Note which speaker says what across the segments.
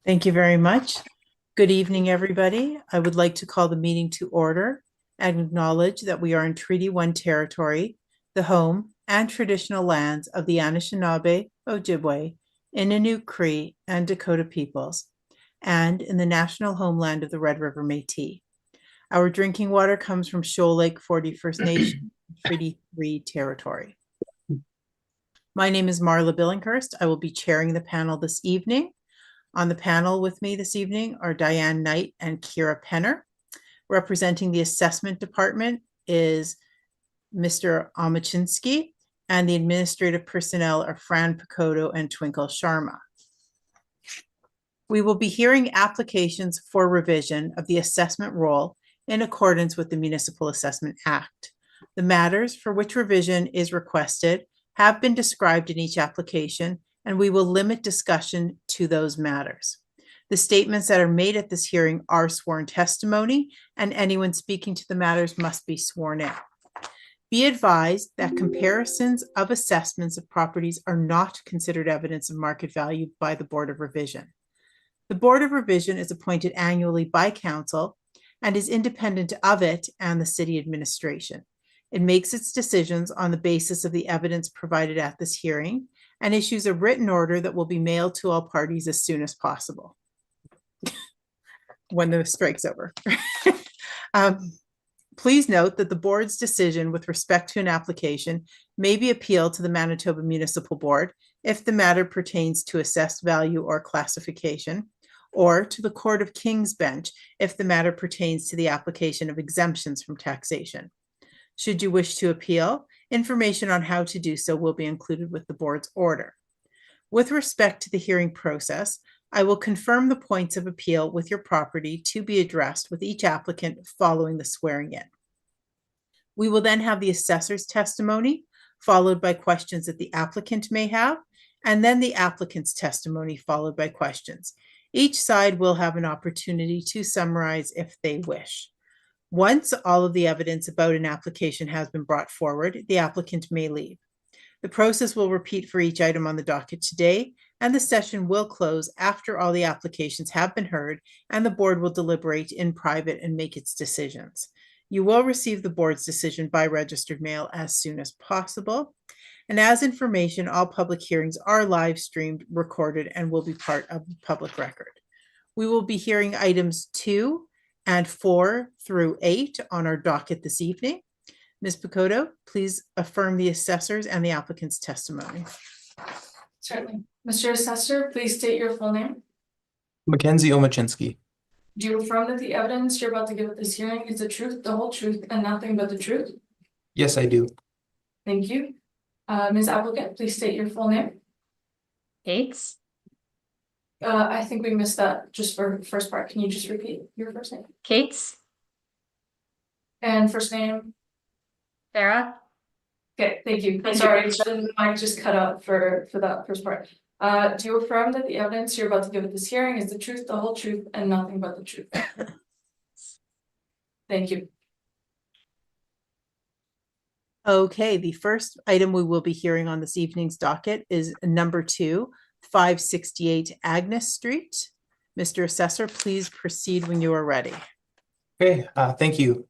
Speaker 1: Thank you very much. Good evening, everybody. I would like to call the meeting to order and acknowledge that we are in Treaty 1 territory, the home and traditional lands of the Anishinaabe, Ojibwe, Innu Cree, and Dakota peoples, and in the national homeland of the Red River Métis. Our drinking water comes from Shoal Lake 40 First Nation, Treaty 3 territory. My name is Marla Billinghurst. I will be chairing the panel this evening. On the panel with me this evening are Diane Knight and Kira Penner. Representing the assessment department is Mr. Omachinsky, and the administrative personnel are Fran Picoto and Twinkle Sharma. We will be hearing applications for revision of the assessment roll in accordance with the Municipal Assessment Act. The matters for which revision is requested have been described in each application, and we will limit discussion to those matters. The statements that are made at this hearing are sworn testimony, and anyone speaking to the matters must be sworn in. Be advised that comparisons of assessments of properties are not considered evidence of market value by the Board of Revision. The Board of Revision is appointed annually by Council and is independent of it and the City Administration. It makes its decisions on the basis of the evidence provided at this hearing and issues a written order that will be mailed to all parties as soon as possible when the strike's over. Please note that the board's decision with respect to an application may be appealed to the Manitoba Municipal Board if the matter pertains to assessed value or classification, or to the Court of King's Bench if the matter pertains to the application of exemptions from taxation. Should you wish to appeal, information on how to do so will be included with the board's order. With respect to the hearing process, I will confirm the points of appeal with your property to be addressed with each applicant following the swearing in. We will then have the assessor's testimony, followed by questions that the applicant may have, and then the applicant's testimony, followed by questions. Each side will have an opportunity to summarize if they wish. Once all of the evidence about an application has been brought forward, the applicant may leave. The process will repeat for each item on the docket today, and the session will close after all the applications have been heard, and the board will deliberate in private and make its decisions. You will receive the board's decision by registered mail as soon as possible. And as information, all public hearings are live streamed, recorded, and will be part of the public record. We will be hearing items 2 and 4 through 8 on our docket this evening. Ms. Picoto, please affirm the assessor's and the applicant's testimony.
Speaker 2: Certainly. Mr. Assessor, please state your full name.
Speaker 3: Mackenzie Omachinsky.
Speaker 2: Do you affirm that the evidence you're about to give at this hearing is the truth, the whole truth, and nothing but the truth?
Speaker 3: Yes, I do.
Speaker 2: Thank you. Ms. Applicant, please state your full name.
Speaker 4: Kates.
Speaker 2: I think we missed that just for the first part. Can you just repeat your first name?
Speaker 4: Kates.
Speaker 2: And first name?
Speaker 4: Farah.
Speaker 2: Okay, thank you.
Speaker 4: Thank
Speaker 2: Sorry,
Speaker 4: you.
Speaker 2: the mic just cut out for that first part. Do you affirm that the evidence you're about to give at this hearing is the truth, the whole truth, and nothing but the truth? Thank you.
Speaker 1: Okay, the first item we will be hearing on this evening's docket is number 2, 568 Agnes Street. Mr. Assessor, please proceed when you are ready.
Speaker 3: Okay, thank you.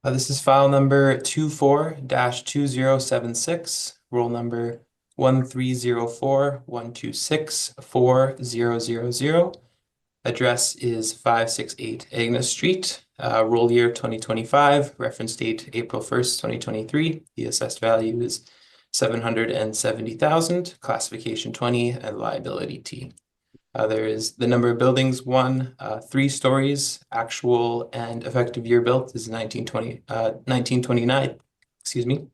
Speaker 3: This is file number 24-2076, roll number 13041264000. Address is 568 Agnes Street, roll year 2025, reference date April 1st, 2023. The assessed value is $770,000, classification 20, and liability T. There is the number of buildings, 1, 3 stories, actual and effective year built is 1929, excuse me.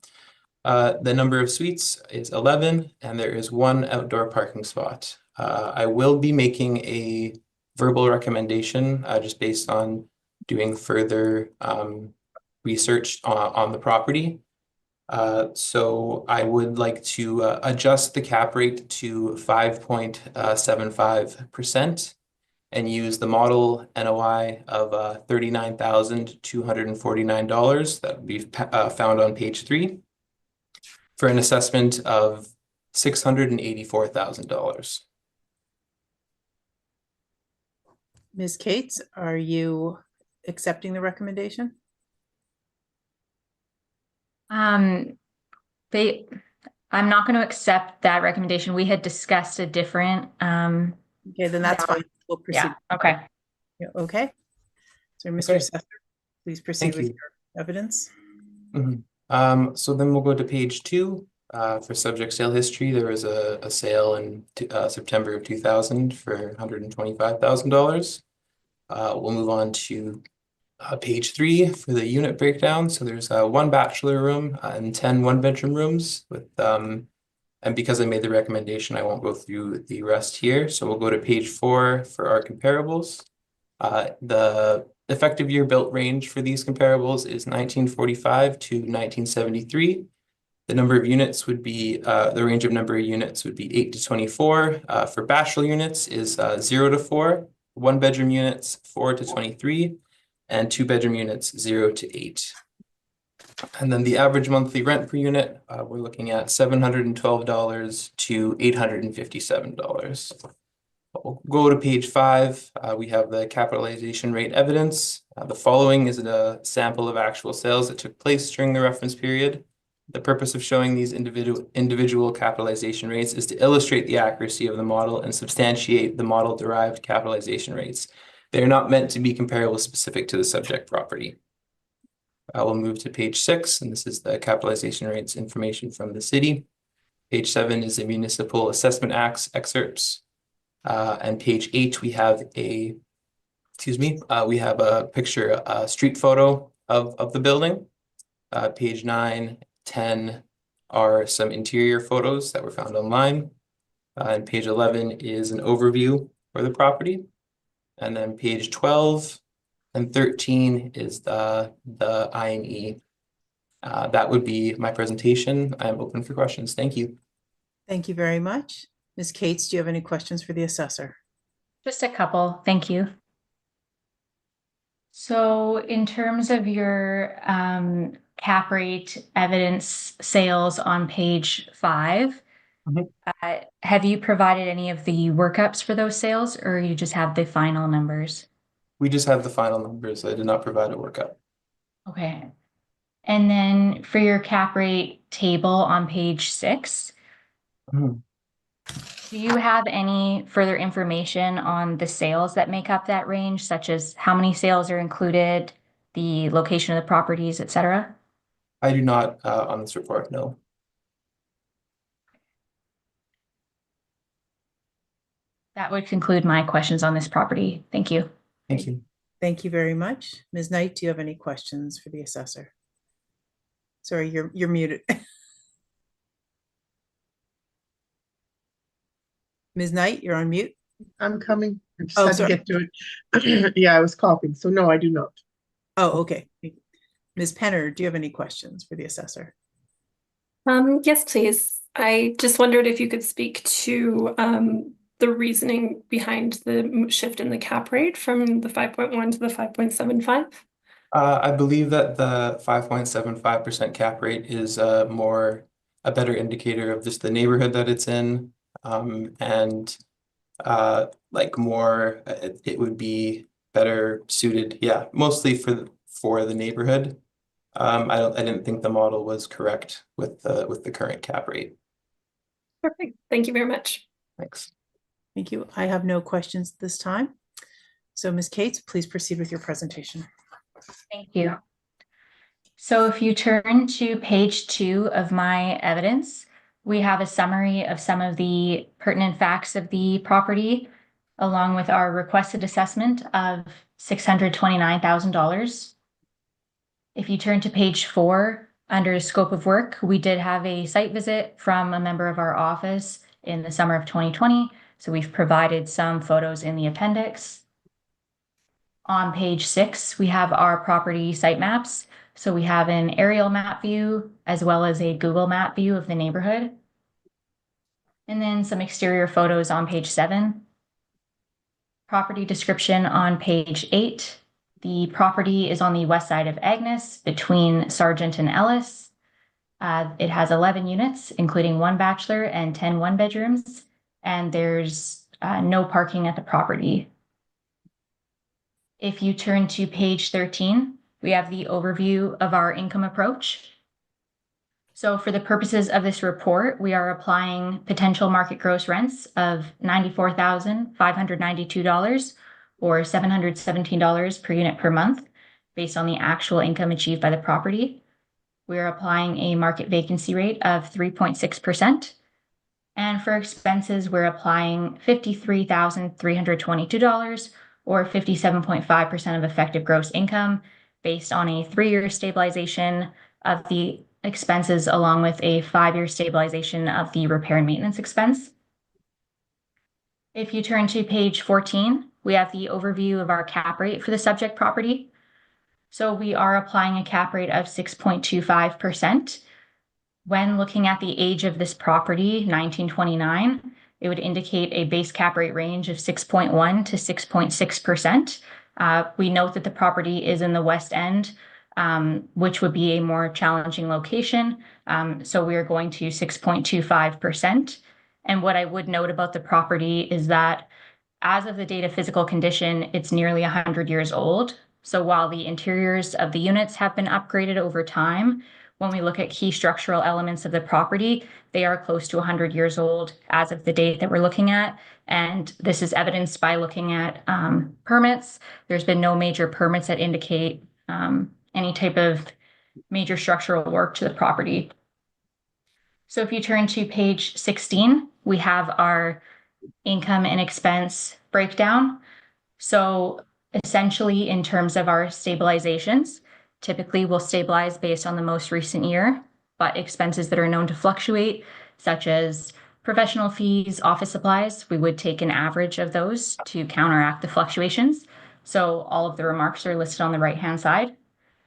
Speaker 3: The number of suites is 11, and there is 1 outdoor parking spot. I will be making a verbal recommendation just based on doing further research on the property. So I would like to adjust the cap rate to 5.75% and use the model NOI of $39,249 that would be found on page 3 for an assessment of $684,000.
Speaker 1: Ms. Cates, are you accepting the recommendation?
Speaker 4: They, I'm not going to accept that recommendation. We had discussed a different,
Speaker 1: Okay, then that's fine. We'll proceed.
Speaker 4: yeah, okay.
Speaker 1: Yeah, okay. So, Mr.
Speaker 3: Okay.
Speaker 1: Sesser, please proceed
Speaker 3: Thank
Speaker 1: with
Speaker 3: you.
Speaker 1: your evidence.
Speaker 3: So then we'll go to page 2. For subject sale history, there was a sale in September of 2000 for $125,000. We'll move on to page 3 for the unit breakdown. So there's 1 bachelor room and 10 one-bedroom rooms with and because I made the recommendation, I won't go through the rest here. So we'll go to page 4 for our comparables. The effective year built range for these comparables is 1945 to 1973. The number of units would be, the range of number of units would be 8 to 24. For bachelor units is 0 to 4, 1-bedroom units 4 to 23, and 2-bedroom units 0 to 8. And then the average monthly rent per unit, we're looking at $712 to $857. We'll go to page 5. We have the capitalization rate evidence. The following is a sample of actual sales that took place during the reference period. The purpose of showing these individual capitalization rates is to illustrate the accuracy of the model and substantiate the model-derived capitalization rates. They are not meant to be comparable specific to the subject property. I will move to page 6, and this is the capitalization rates information from the city. Page 7 is the Municipal Assessment Acts excerpts. And page 8, we have a picture, a street photo of the building. Page 9, 10 are some interior photos that were found online. And page 11 is an overview for the property. And then page 12 and 13 is the I&E. That would be my presentation. I'm open for questions. Thank you.
Speaker 1: Thank you very much. Ms. Cates, do you have any questions for the assessor?
Speaker 4: Just a couple, thank you. So in terms of your cap rate evidence sales on page 5, have you provided any of the workups for those sales, or you just have the final numbers?
Speaker 3: We just have the final numbers. I did not provide a workup.
Speaker 4: Okay. And then for your cap rate table on page 6, do you have any further information on the sales that make up that range, such as how many sales are included, the location of the properties, etc.?
Speaker 3: I do not on this report, no.
Speaker 4: That would conclude my questions on this property. Thank you.
Speaker 3: Thank you.
Speaker 1: Thank you very much. Ms. Knight, do you have any questions for the assessor? Sorry, you're muted. Ms. Knight, you're on mute.
Speaker 5: I'm coming. I just
Speaker 1: Oh,
Speaker 5: had
Speaker 1: sorry.
Speaker 5: to get to it. Yeah, I was coughing. So no, I do not.
Speaker 1: Oh, okay. Ms. Penner, do you have any questions for the assessor?
Speaker 6: Yes, please. I just wondered if you could speak to the reasoning behind the shift in the cap rate from the 5.1 to the 5.75.
Speaker 3: I believe that the 5.75% cap rate is a better indicator of just the neighborhood that it's in, and like more, it would be better suited, yeah, mostly for the neighborhood. I didn't think the model was correct with the current cap rate.
Speaker 6: Perfect. Thank you very much.
Speaker 3: Thanks.
Speaker 1: Thank you. I have no questions this time. So Ms. Cates, please proceed with your presentation.
Speaker 4: Thank you. So if you turn to page 2 of my evidence, we have a summary of some of the pertinent facts of the property, along with our requested assessment of $629,000. If you turn to page 4, under scope of work, we did have a site visit from a member of our office in the summer of 2020. So we've provided some photos in the appendix. On page 6, we have our property site maps. So we have an aerial map view as well as a Google map view of the neighborhood. And then some exterior photos on page 7. Property description on page 8. The property is on the west side of Agnes between Sargent and Ellis. It has 11 units, including 1 bachelor and 10 one-bedrooms, and there's no parking at the property. If you turn to page 13, we have the overview of our income approach. So for the purposes of this report, we are applying potential market gross rents of $94,592 or $717 per unit per month based on the actual income achieved by the property. We are applying a market vacancy rate of 3.6%. And for expenses, we're applying $53,322 or 57.5% of effective gross income based on a 3-year stabilization of the expenses along with a 5-year stabilization of the repair and maintenance expense. If you turn to page 14, we have the overview of our cap rate for the subject property. So we are applying a cap rate of 6.25%. When looking at the age of this property, 1929, it would indicate a base cap rate range of 6.1 to 6.6%. We note that the property is in the West End, which would be a more challenging location. So we are going to 6.25%. And what I would note about the property is that as of the date of physical condition, it's nearly 100 years old. So while the interiors of the units have been upgraded over time, when we look at key structural elements of the property, they are close to 100 years old as of the date that we're looking at. And this is evidenced by looking at permits. There's been no major permits that indicate any type of major structural work to the property. So if you turn to page 16, we have our income and expense breakdown. So essentially, in terms of our stabilizations, typically we'll stabilize based on the most recent year, but expenses that are known to fluctuate, such as professional fees, office supplies, we would take an average of those to counteract the fluctuations. So all of the remarks are listed on the right-hand side.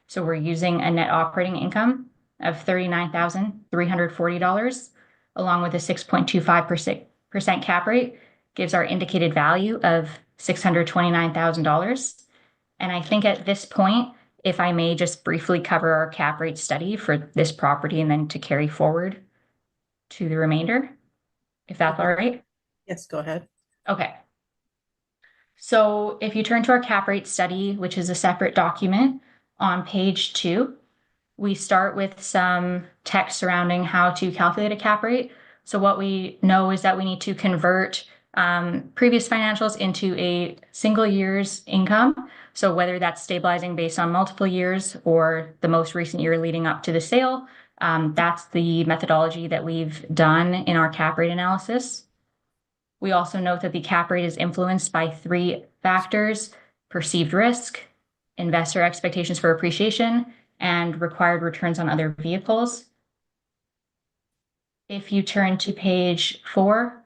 Speaker 4: So we're using a net operating income of $39,340, along with a 6.25% cap rate, gives our indicated value of $629,000. And I think at this point, if I may just briefly cover our cap rate study for this property and then to carry forward to the remainder, if that's all right.
Speaker 1: Yes, go ahead.
Speaker 4: Okay. So if you turn to our cap rate study, which is a separate document on page 2, we start with some text surrounding how to calculate a cap rate. So what we know is that we need to convert previous financials into a single year's income. So whether that's stabilizing based on multiple years or the most recent year leading up to the sale, that's the methodology that we've done in our cap rate analysis. We also note that the cap rate is influenced by 3 factors: perceived risk, investor expectations for appreciation, and required returns on other vehicles. If you turn to page 4,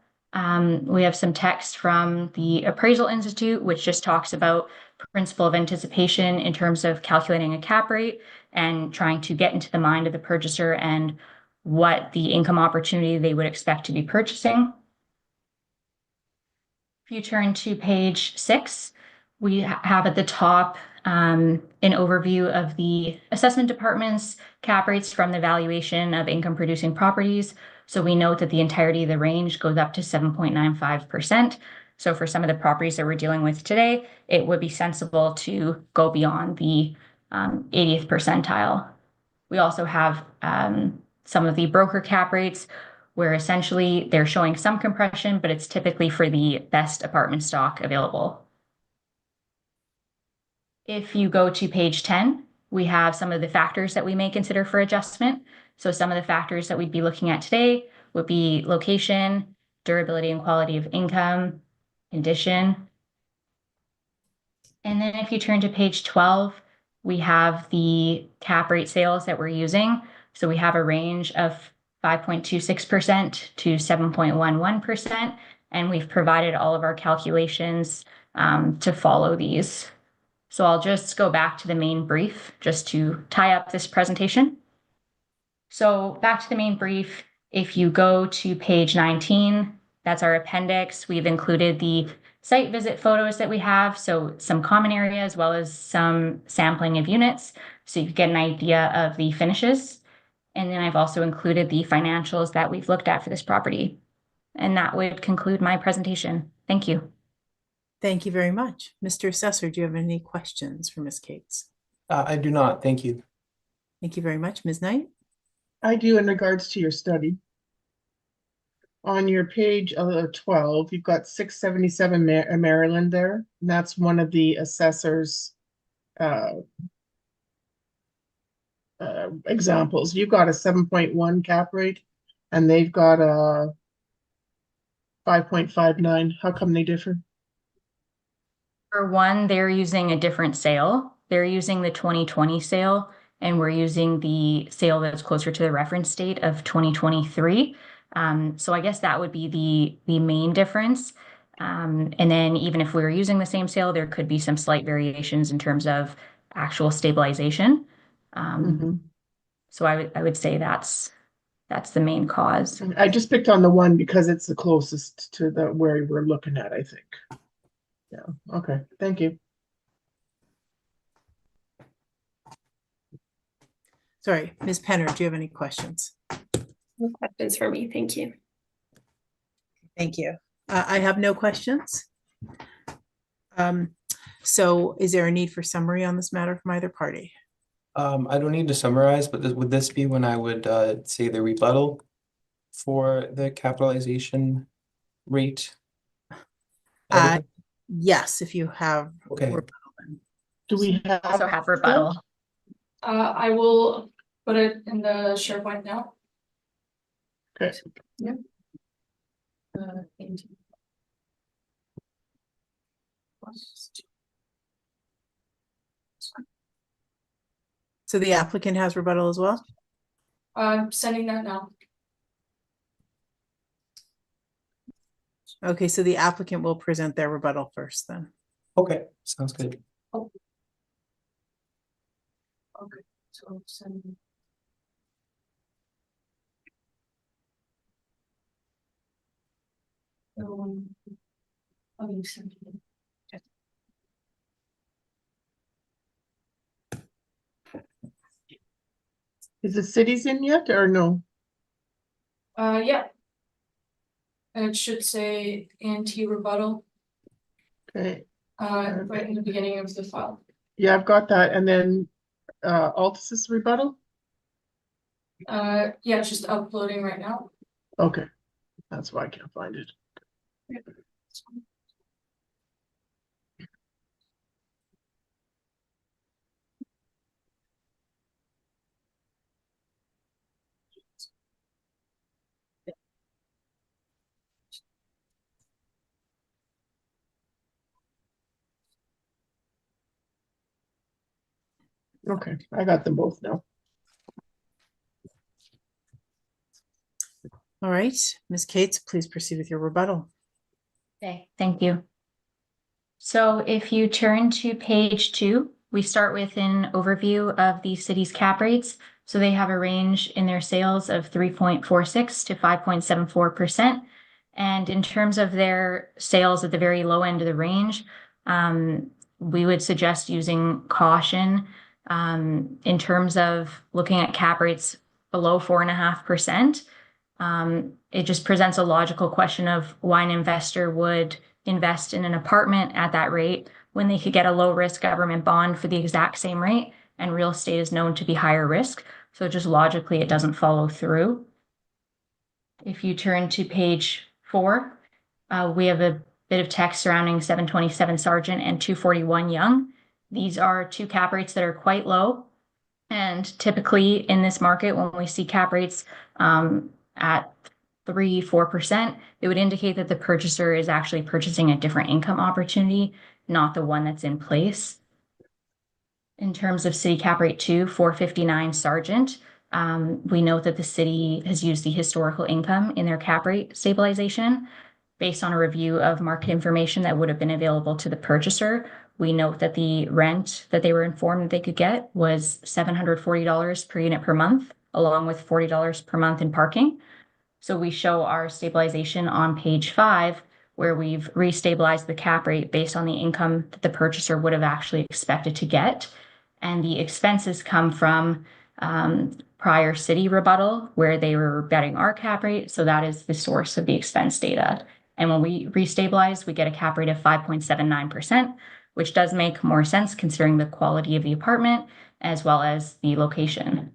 Speaker 4: we have some text from the Appraisal Institute, which just talks about principle of anticipation in terms of calculating a cap rate and trying to get into the mind of the purchaser and what the income opportunity they would expect to be purchasing. If you turn to page 6, we have at the top an overview of the assessment department's cap rates from the valuation of income producing properties. So we note that the entirety of the range goes up to 7.95%. So for some of the properties that we're dealing with today, it would be sensible to go beyond the 80th percentile. We also have some of the broker cap rates where essentially they're showing some compression, but it's typically for the best apartment stock available. If you go to page 10, we have some of the factors that we may consider for adjustment. So some of the factors that we'd be looking at today would be location, durability and quality of income, condition. And then if you turn to page 12, we have the cap rate sales that we're using. So we have a range of 5.26% to 7.11%, and we've provided all of our calculations to follow these. So I'll just go back to the main brief just to tie up this presentation. So back to the main brief, if you go to page 19, that's our appendix. We've included the site visit photos that we have, so some common area as well as some sampling of units, so you can get an idea of the finishes. And then I've also included the financials that we've looked at for this property. And that would conclude my presentation. Thank you.
Speaker 1: Thank you very much. Mr. Assessor, do you have any questions for Ms. Cates?
Speaker 3: I do not, thank you.
Speaker 1: Thank you very much. Ms. Knight?
Speaker 5: I do in regards to your study. On your page 12, you've got 677 Maryland there, and that's one of the assessors examples. You've got a 7.1 cap rate, and they've got a 5.59. How come they differ?
Speaker 4: For one, they're using a different sale. They're using the 2020 sale, and we're using the sale that's closer to the reference date of 2023. So I guess that would be the main difference. And then even if we were using the same sale, there could be some slight variations in terms of actual stabilization. So I would say that's the main cause.
Speaker 5: I just picked on the one because it's the closest to the where we're looking at, I think. Yeah, okay, thank you.
Speaker 1: Sorry, Ms. Penner, do you have any questions?
Speaker 6: No questions for me, thank you.
Speaker 1: Thank you. I have no questions. So is there a need for summary on this matter from either party?
Speaker 3: I don't need to summarize, but would this be when I would say the rebuttal for the capitalization rate?
Speaker 1: Yes, if you have.
Speaker 3: Okay.
Speaker 5: Do we
Speaker 4: Also have rebuttal.
Speaker 2: I will put it in the SharePoint now.
Speaker 5: Okay.
Speaker 2: Yeah.
Speaker 1: So the applicant has rebuttal as well?
Speaker 2: I'm sending that now.
Speaker 1: Okay, so the applicant will present their rebuttal first then.
Speaker 3: Okay, sounds good.
Speaker 2: Okay, so send.
Speaker 5: Is the cities in yet or no?
Speaker 2: Yeah. And it should say anti-rebuttal,
Speaker 5: Okay,
Speaker 2: right in the beginning of the file.
Speaker 5: yeah, I've got that. And then Altus's rebuttal?
Speaker 2: Yeah, it's just uploading right now.
Speaker 5: Okay, that's why I can't find it. Okay, I got them both now.
Speaker 1: All right, Ms. Cates, please proceed with your rebuttal.
Speaker 4: Okay, thank you. So if you turn to page 2, we start with an overview of the city's cap rates. So they have a range in their sales of 3.46 to 5.74%. And in terms of their sales at the very low end of the range, we would suggest using caution in terms of looking at cap rates below 4.5%. It just presents a logical question of why an investor would invest in an apartment at that rate when they could get a low risk government bond for the exact same rate, and real estate is known to be higher risk. So just logically, it doesn't follow through. If you turn to page 4, we have a bit of text surrounding 727 Sargent and 241 Young. These are two cap rates that are quite low. And typically in this market, when we see cap rates at 3-4%, it would indicate that the purchaser is actually purchasing a different income opportunity, not the one that's in place. In terms of city cap rate 2, 459 Sargent, we note that the city has used the historical income in their cap rate stabilization. Based on a review of market information that would have been available to the purchaser, we note that the rent that they were informed that they could get was $740 per unit per month, along with $40 per month in parking. So we show our stabilization on page 5, where we've restabilized the cap rate based on the income that the purchaser would have actually expected to get. And the expenses come from prior city rebuttal, where they were betting our cap rate. So that is the source of the expense data. And when we restabilize, we get a cap rate of 5.79%, which does make more sense considering the quality of the apartment as well as the location.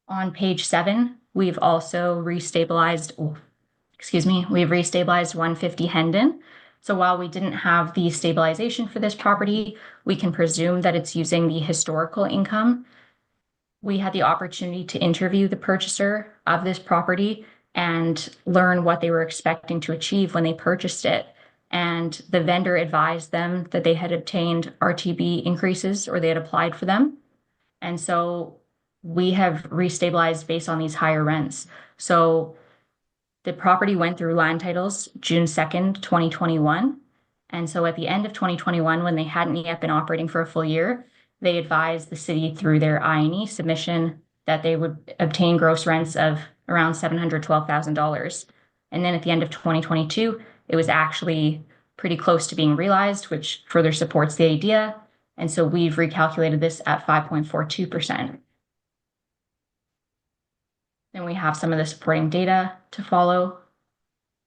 Speaker 4: On page 7, we've also restabilized, we've restabilized 150 Hendon. So while we didn't have the stabilization for this property, we can presume that it's using the historical income. We had the opportunity to interview the purchaser of this property and learn what they were expecting to achieve when they purchased it. And the vendor advised them that they had obtained RTB increases or they had applied for them. And so we have restabilized based on these higher rents. So the property went through land titles June 2nd, 2021. And so at the end of 2021, when they hadn't yet been operating for a full year, they advised the city through their I&E submission that they would obtain gross rents of around $712,000. And then at the end of 2022, it was actually pretty close to being realized, which further supports the idea. And so we've recalculated this at 5.42%. Then we have some of the supporting data to follow.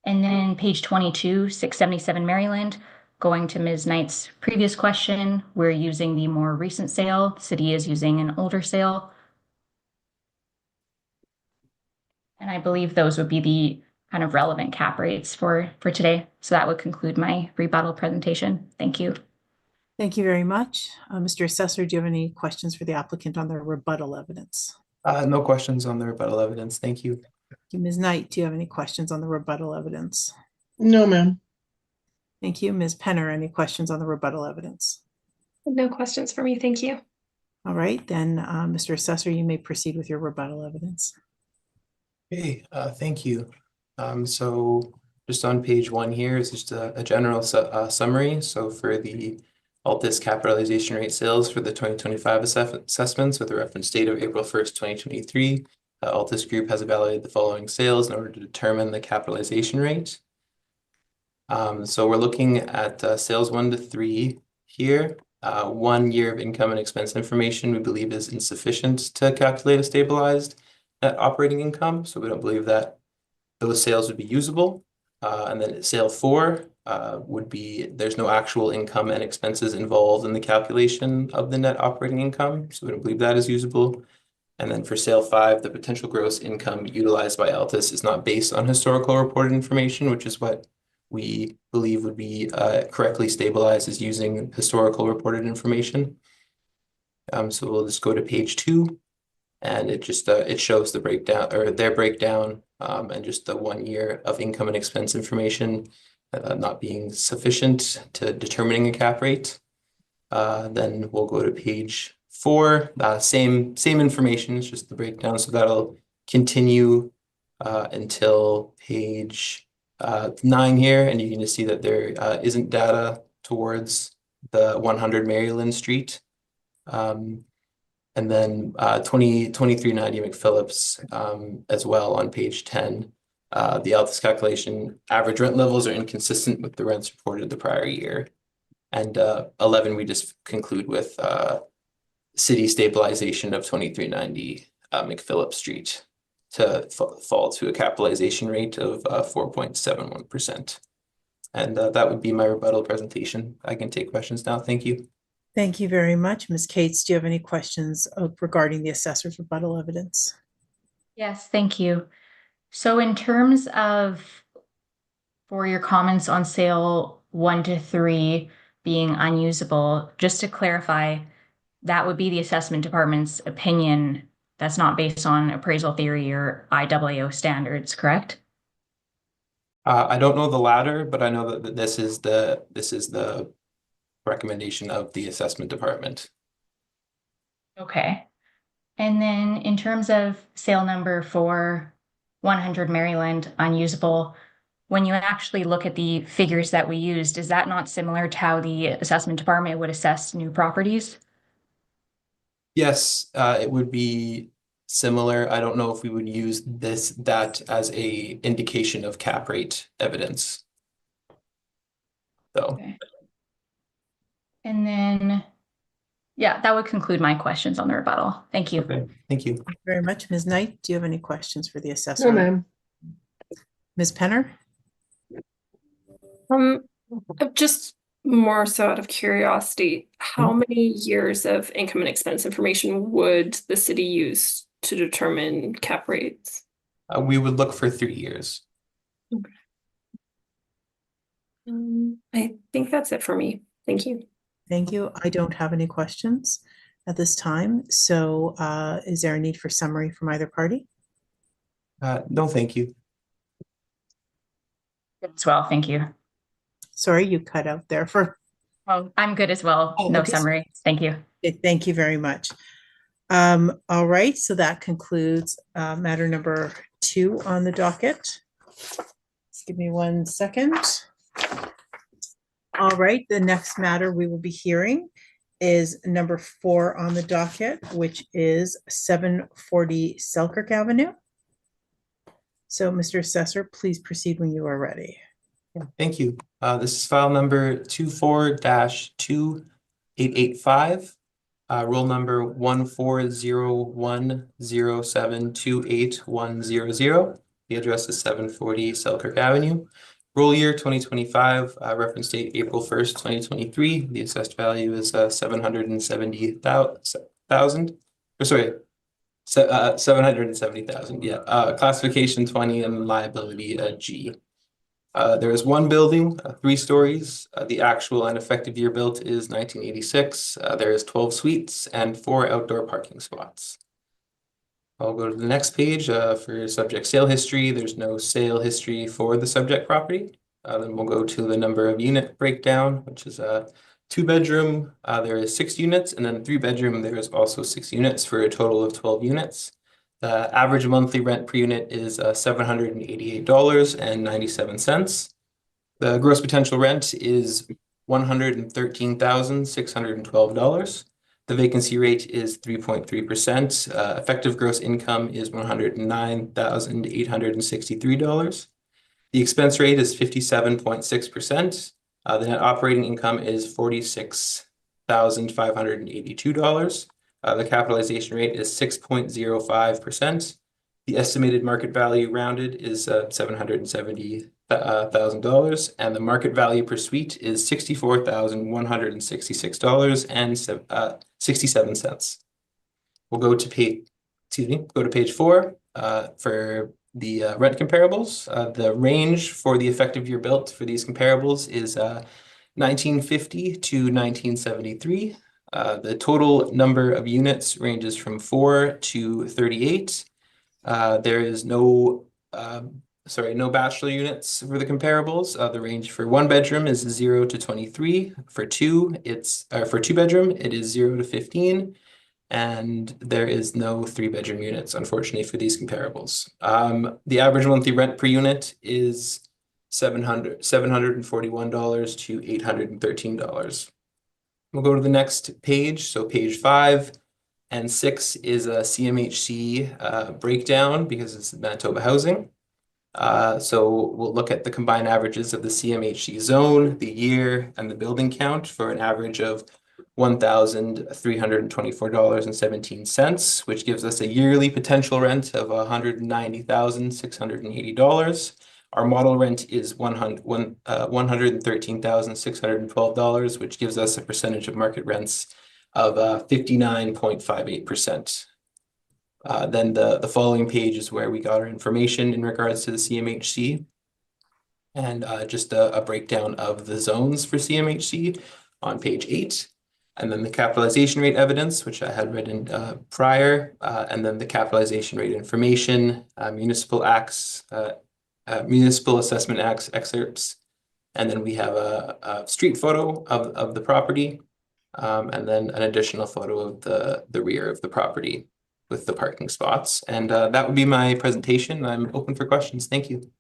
Speaker 4: And then page 22, 677 Maryland, going to Ms. Knight's previous question, we're using the more recent sale. The city is using an older sale. And I believe those would be the kind of relevant cap rates for today. So that would conclude my rebuttal presentation. Thank you.
Speaker 1: Thank you very much. Mr. Assessor, do you have any questions for the applicant on their rebuttal evidence?
Speaker 3: No questions on the rebuttal evidence. Thank you.
Speaker 1: Ms. Knight, do you have any questions on the rebuttal evidence?
Speaker 5: No, ma'am.
Speaker 1: Thank you. Ms. Penner, any questions on the rebuttal evidence?
Speaker 6: No questions for me, thank you.
Speaker 1: All right, then, Mr. Assessor, you may proceed with your rebuttal evidence.
Speaker 3: Okay, thank you. So just on page 1 here is just a general summary. So for the Altus capitalization rate sales for the 2025 assessments with a reference date of April 1st, 2023, Altus Group has evaluated the following sales in order to determine the capitalization rate. So we're looking at sales 1 to 3 here. 1 year of income and expense information we believe is insufficient to calculate a stabilized net operating income. So we don't believe that those sales would be usable. And then sale 4 would be there's no actual income and expenses involved in the calculation of the net operating income. So we don't believe that is usable. And then for sale 5, the potential gross income utilized by Altus is not based on historical reported information, which is what we believe would be correctly stabilized as using historical reported information. So we'll just go to page 2, and it just it shows the breakdown or their breakdown and just the 1 year of income and expense information not being sufficient to determining a cap rate. Then we'll go to page 4. Same information, it's just the breakdown. So that'll continue until page 9 here, and you can just see that there isn't data towards the 100 Maryland Street. And then 2390 McPhillips as well on page 10. The Altus calculation average rent levels are inconsistent with the rents reported the prior year. And 11, we just conclude with city stabilization of 2390 McPhillips Street to fall to a capitalization rate of 4.71%. And that would be my rebuttal presentation. I can take questions now. Thank you.
Speaker 1: Thank you very much. Ms. Cates, do you have any questions regarding the assessor's rebuttal evidence?
Speaker 4: Yes, thank you. So in terms of for your comments on sale 1 to 3 being unusable, just to clarify, that would be the assessment department's opinion. That's not based on appraisal theory or IAAO standards, correct?
Speaker 3: I don't know the latter, but I know that this is the recommendation of the assessment department.
Speaker 4: Okay. And then in terms of sale number 4, 100 Maryland unusable, when you actually look at the figures that we used, is that not similar to how the assessment department would assess new properties?
Speaker 3: Yes, it would be similar. I don't know if we would use that as a indication of cap rate evidence. So.
Speaker 4: Okay. And then, yeah, that would conclude my questions on the rebuttal. Thank you.
Speaker 3: Okay, thank you.
Speaker 1: Thank you very much. Ms. Knight, do you have any questions for the assessor?
Speaker 5: No, ma'am.
Speaker 1: Ms. Penner?
Speaker 6: Just more so out of curiosity, how many years of income and expense information would the city use to determine cap rates?
Speaker 3: We would look for 3 years.
Speaker 6: I think that's it for me. Thank you.
Speaker 1: Thank you. I don't have any questions at this time. So is there a need for summary from either party?
Speaker 3: No, thank you.
Speaker 4: As well, thank you.
Speaker 1: Sorry, you cut out there for,
Speaker 4: Oh, I'm good as well.
Speaker 1: Oh,
Speaker 4: No
Speaker 1: okay.
Speaker 4: summary. Thank you.
Speaker 1: thank you very much. All right, so that concludes matter number 2 on the docket. Just give me 1 second. All right, the next matter we will be hearing is number 4 on the docket, which is 740 Selkirk Avenue. So, Mr. Assessor, please proceed when you are ready.
Speaker 3: Thank you. This is file number 24-2885. Roll number 1401072810. The address is 740 Selkirk Avenue. Roll year 2025, reference date April 1st, 2023. The assessed value is 770,000. Or sorry, 770,000. Yeah. Classification 20 and liability G. There is 1 building, 3 stories. The actual and effective year built is 1986. There is 12 suites and 4 outdoor parking spots. I'll go to the next page for subject sale history. There's no sale history for the subject property. Then we'll go to the number of unit breakdown, which is a 2-bedroom. There is 6 units, and then 3-bedroom. There is also 6 units for a total of 12 units. The average monthly rent per unit is $788.97. The gross potential rent is $113,612. The vacancy rate is 3.3%. Effective gross income is $109,863. The expense rate is 57.6%. The net operating income is $46,582. The capitalization rate is 6.05%. The estimated market value rounded is $770,000, and the market value per suite is $64,166.67. We'll go to page 4 for the rent comparables. The range for the effective year built for these comparables is 1950 to 1973. The total number of units ranges from 4 to 38. There is no bachelor units for the comparables. The range for 1-bedroom is 0 to 23. For 2-bedroom, it is 0 to 15. And there is no 3-bedroom units, unfortunately, for these comparables. The average monthly rent per unit is $741 to $813. We'll go to the next page. So page 5 and 6 is a CMHC breakdown because it's Manitoba housing. So we'll look at the combined averages of the CMHC zone, the year, and the building count for an average of $1,324.17, which gives us a yearly potential rent of $190,680. Our model rent is $113,612, which gives us a percentage of market rents of 59.58%. Then the following page is where we got our information in regards to the CMHC, and just a breakdown of the zones for CMHC on page 8. And then the capitalization rate evidence, which I had written prior, and then the capitalization rate information, municipal acts, municipal assessment acts excerpts, and then we have a street photo of the property, and then an additional photo of the rear of the property with the parking spots. And that would be my presentation. I'm open for questions. Thank you.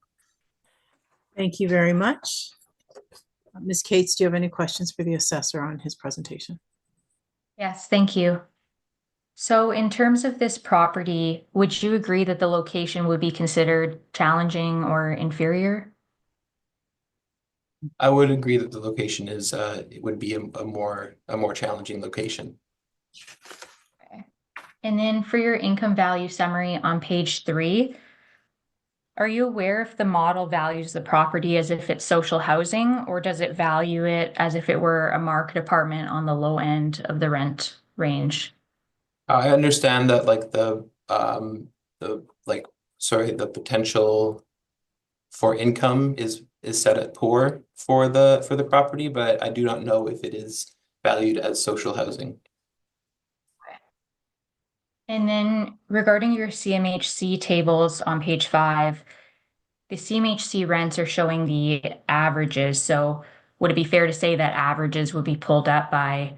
Speaker 1: Thank you very much. Ms. Cates, do you have any questions for the assessor on his presentation?
Speaker 4: Yes, thank you. So in terms of this property, would you agree that the location would be considered challenging or inferior?
Speaker 3: I would agree that the location is it would be a more challenging location.
Speaker 4: Okay. And then for your income value summary on page 3, Are you aware if the model values the property as if it's social housing, or does it value it as if it were a market apartment on the low end of the rent range?
Speaker 3: I understand that like the like the potential for income is set at poor for the property, but I do not know if it is valued as social housing.
Speaker 4: And then regarding your CMHC tables on page 5, the CMHC rents are showing the averages. So would it be fair to say that averages would be pulled up by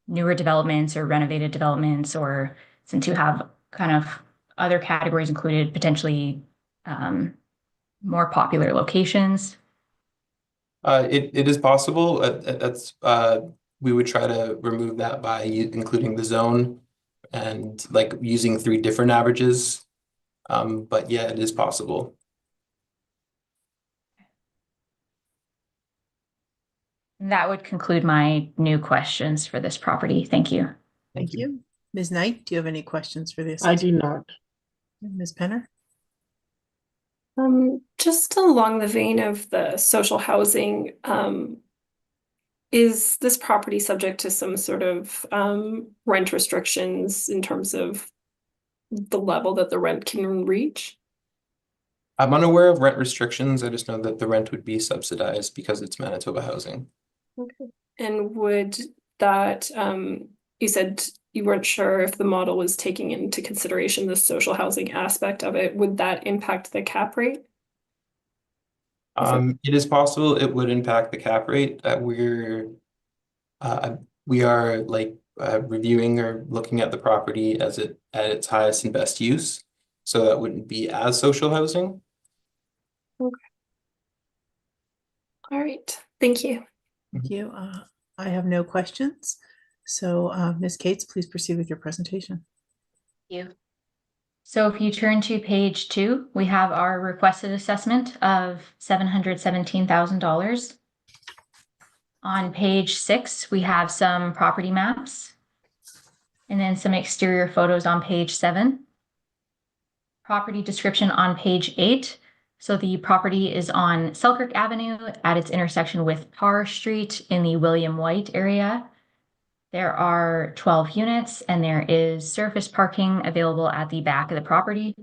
Speaker 4: newer developments or renovated developments, or since you have kind of other categories included, potentially more popular locations?
Speaker 3: It is possible. That's we would try to remove that by including the zone and like using 3 different averages. But yeah, it is possible.
Speaker 4: That would conclude my new questions for this property. Thank you.
Speaker 1: Thank you. Ms. Knight, do you have any questions for this?
Speaker 5: I do not.
Speaker 1: Ms. Penner?
Speaker 6: Just along the vein of the social housing, is this property subject to some sort of rent restrictions in terms of the level that the rent can reach?
Speaker 3: I'm unaware of rent restrictions. I just know that the rent would be subsidized because it's Manitoba housing.
Speaker 6: Okay. And would that, you said you weren't sure if the model was taking into consideration the social housing aspect of it. Would that impact the cap rate?
Speaker 3: It is possible it would impact the cap rate. We are like reviewing or looking at the property as at its highest and best use, so that wouldn't be as social housing.
Speaker 6: Okay. All right. Thank you.
Speaker 1: Thank you. I have no questions. So Ms. Cates, please proceed with your presentation.
Speaker 4: Thank you. So if you turn to page 2, we have our requested assessment of $717,000. On page 6, we have some property maps and then some exterior photos on page 7. Property description on page 8. So the property is on Selkirk Avenue at its intersection with Parr Street in the William White area. There are 12 units and there is surface parking available at the back of the property.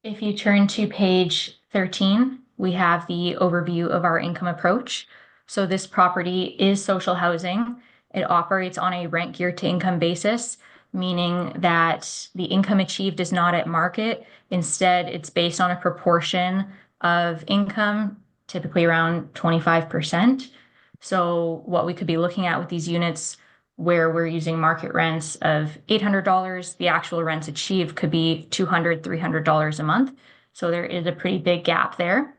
Speaker 4: If you turn to page 13, we have the overview of our income approach. So this property is social housing. It operates on a rent geared to income basis, meaning that the income achieved is not at market. Instead, it's based on a proportion of income, typically around 25%. So what we could be looking at with these units where we're using market rents of $800, the actual rents achieved could be $200, $300 a month. So there is a pretty big gap there.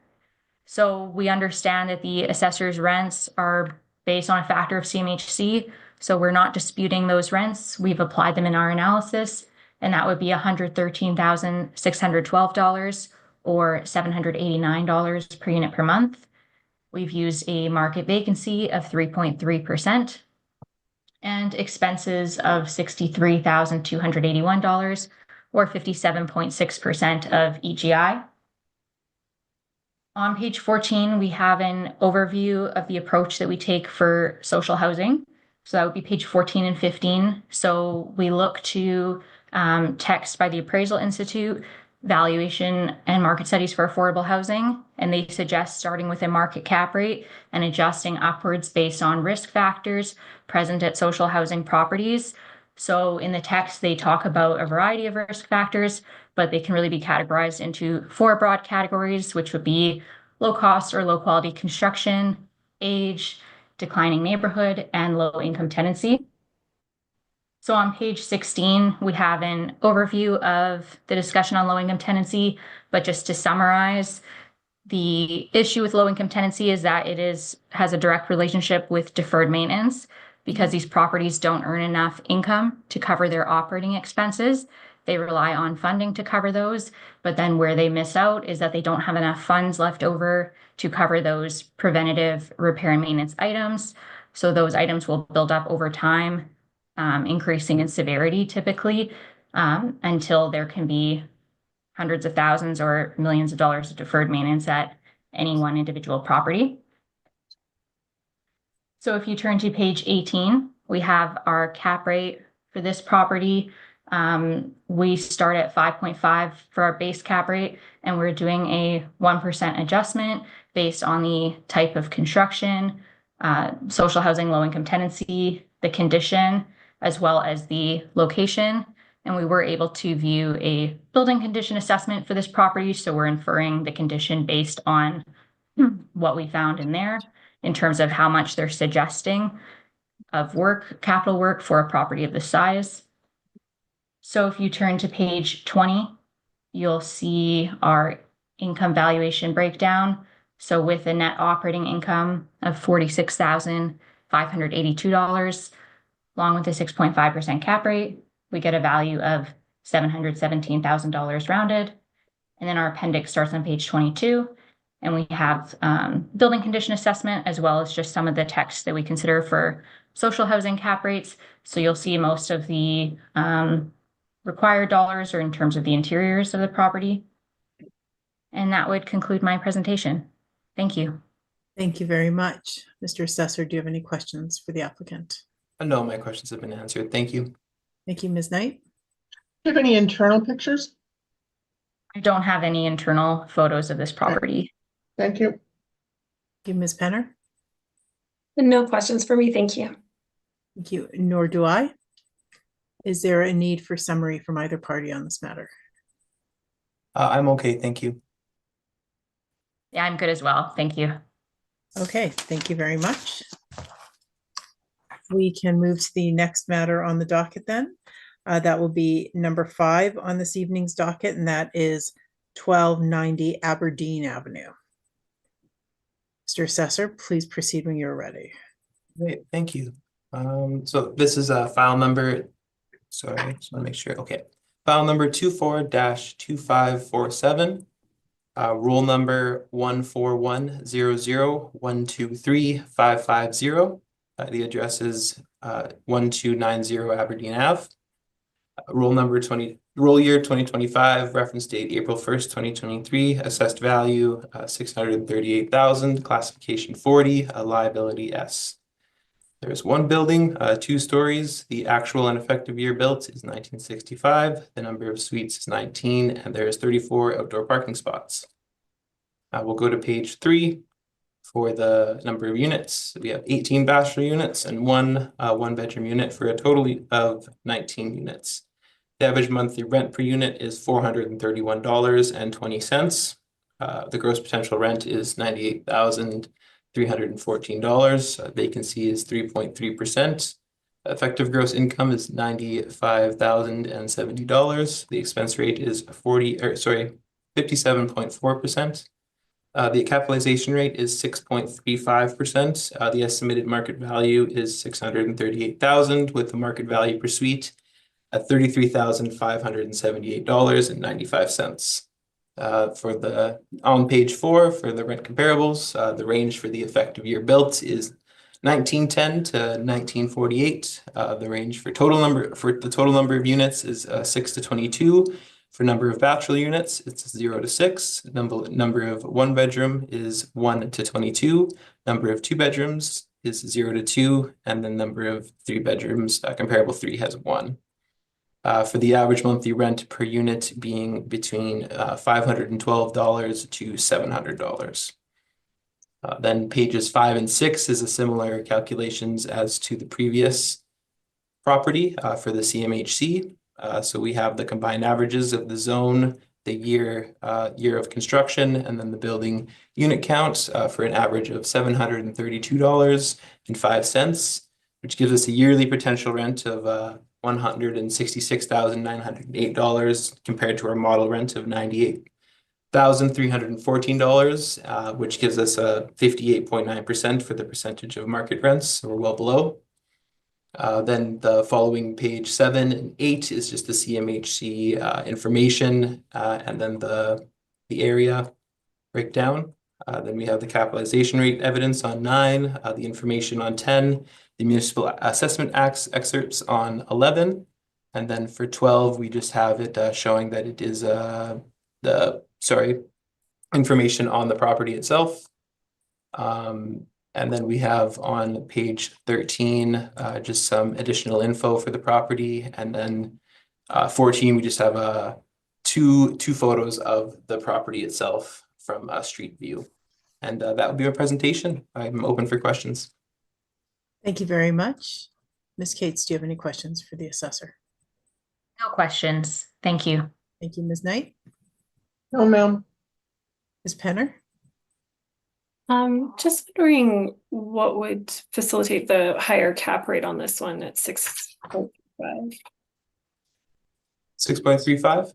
Speaker 4: So we understand that the assessor's rents are based on a factor of CMHC. So we're not disputing those rents. We've applied them in our analysis, and that would be $113,612 or $789 per unit per month. We've used a market vacancy of 3.3% and expenses of $63,281 or 57.6% of EGI. On page 14, we have an overview of the approach that we take for social housing. So that would be page 14 and 15. So we look to text by the Appraisal Institute, Valuation and Market Studies for Affordable Housing, and they suggest starting with a market cap rate and adjusting upwards based on risk factors present at social housing properties. So in the text, they talk about a variety of risk factors, but they can really be categorized into 4 broad categories, which would be low cost or low quality construction, age, declining neighborhood, and low income tenancy. So on page 16, we have an overview of the discussion on low income tenancy, but just to summarize, the issue with low income tenancy is that it has a direct relationship with deferred maintenance because these properties don't earn enough income to cover their operating expenses. They rely on funding to cover those, but then where they miss out is that they don't have enough funds left over to cover those preventative repair and maintenance items. So those items will build up over time, increasing in severity typically, until there can be hundreds of thousands or millions of dollars of deferred maintenance at any one individual property. So if you turn to page 18, we have our cap rate for this property. We start at 5.5 for our base cap rate, and we're doing a 1% adjustment based on the type of construction, social housing, low income tenancy, the condition, as well as the location. And we were able to view a building condition assessment for this property. So we're inferring the condition based on what we found in there in terms of how much they're suggesting of work, capital work for a property of this size. So if you turn to page 20, you'll see our income valuation breakdown. So with a net operating income of $46,582, along with a 6.5% cap rate, we get a value of $717,000 rounded. And then our appendix starts on page 22. And we have building condition assessment, as well as just some of the text that we consider for social housing cap rates. So you'll see most of the required dollars are in terms of the interiors of the property. And that would conclude my presentation. Thank you.
Speaker 1: Thank you very much. Mr. Assessor, do you have any questions for the applicant?
Speaker 3: No, my questions have been answered. Thank you.
Speaker 1: Thank you, Ms. Knight.
Speaker 5: Do you have any internal pictures?
Speaker 4: I don't have any internal photos of this property.
Speaker 5: Thank you.
Speaker 1: Thank you, Ms. Penner.
Speaker 6: No questions for me, thank you.
Speaker 1: Thank you, nor do I. Is there a need for summary from either party on this matter?
Speaker 3: I'm okay. Thank you.
Speaker 4: Yeah, I'm good as well. Thank you.
Speaker 1: Okay, thank you very much. We can move to the next matter on the docket then. That will be number 5 on this evening's docket, and that is 1290 Aberdeen Avenue. Mr. Assessor, please proceed when you're ready.
Speaker 3: Great, thank you. So this is a file number, sorry, just want to make sure. Okay. File number 24-2547, rule number 14100123550. The address is 1290 Aberdeen Ave. Rule year 2025, reference date April 1st, 2023, assessed value 638,000, classification 40, liability S. There's one building, 2 stories. The actual and effective year built is 1965. The number of suites is 19, and there's 34 outdoor parking spots. We'll go to page 3 for the number of units. We have 18 bachelor units and one one-bedroom unit for a total of 19 units. The average monthly rent per unit is $431.20. The gross potential rent is $98,314. Vacancy is 3.3%. Effective gross income is $95,070. The expense rate is 57.4%. The capitalization rate is 6.35%. The estimated market value is $638,000, with the market value per suite at $33,578.95. On page 4 for the rent comparables, the range for the effective year built is 1910 to 1948. The range for the total number of units is 6 to 22. For number of bachelor units, it's 0 to 6. Number of one bedroom is 1 to 22. Number of 2 bedrooms is 0 to 2, and the number of 3 bedrooms, comparable 3 has 1. For the average monthly rent per unit being between $512 to $700. Then pages 5 and 6 is a similar calculations as to the previous property for the CMHC. So we have the combined averages of the zone, the year of construction, and then the building unit count for an average of $732.05, which gives us a yearly potential rent of $166,908 compared to our model rent of $98,314, which gives us a 58.9% for the percentage of market rents. So we're well below. Then the following page 7 and 8 is just the CMHC information, and then the area breakdown. Then we have the capitalization rate evidence on 9, the information on 10, the municipal assessment acts excerpts on 11, and then for 12 we just have it showing that it is information on the property itself. And then we have on page 13, just some additional info for the property. And then 14, we just have two photos of the property itself from a street view. And that would be our presentation. I'm open for questions.
Speaker 1: Thank you very much. Ms. Cates, do you have any questions for the assessor?
Speaker 4: No questions. Thank you.
Speaker 1: Thank you, Ms. Knight.
Speaker 5: No, ma'am.
Speaker 1: Ms. Penner?
Speaker 6: Just wondering what would facilitate the higher cap rate on this one at 6.5?
Speaker 3: 6.35.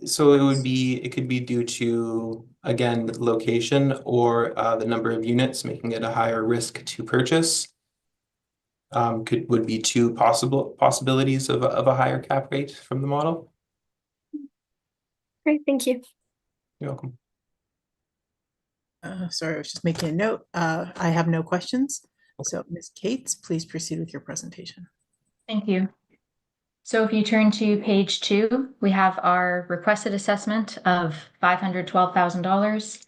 Speaker 3: So it could be due to, again, location or the number of units, making it a higher risk to purchase. Would be two possibilities of a higher cap rate from the model.
Speaker 6: Great, thank you.
Speaker 3: You're welcome.
Speaker 1: Sorry, I was just making a note. I have no questions. So Ms. Cates, please proceed with your presentation.
Speaker 4: Thank you. So if you turn to page 2, we have our requested assessment of $512,000.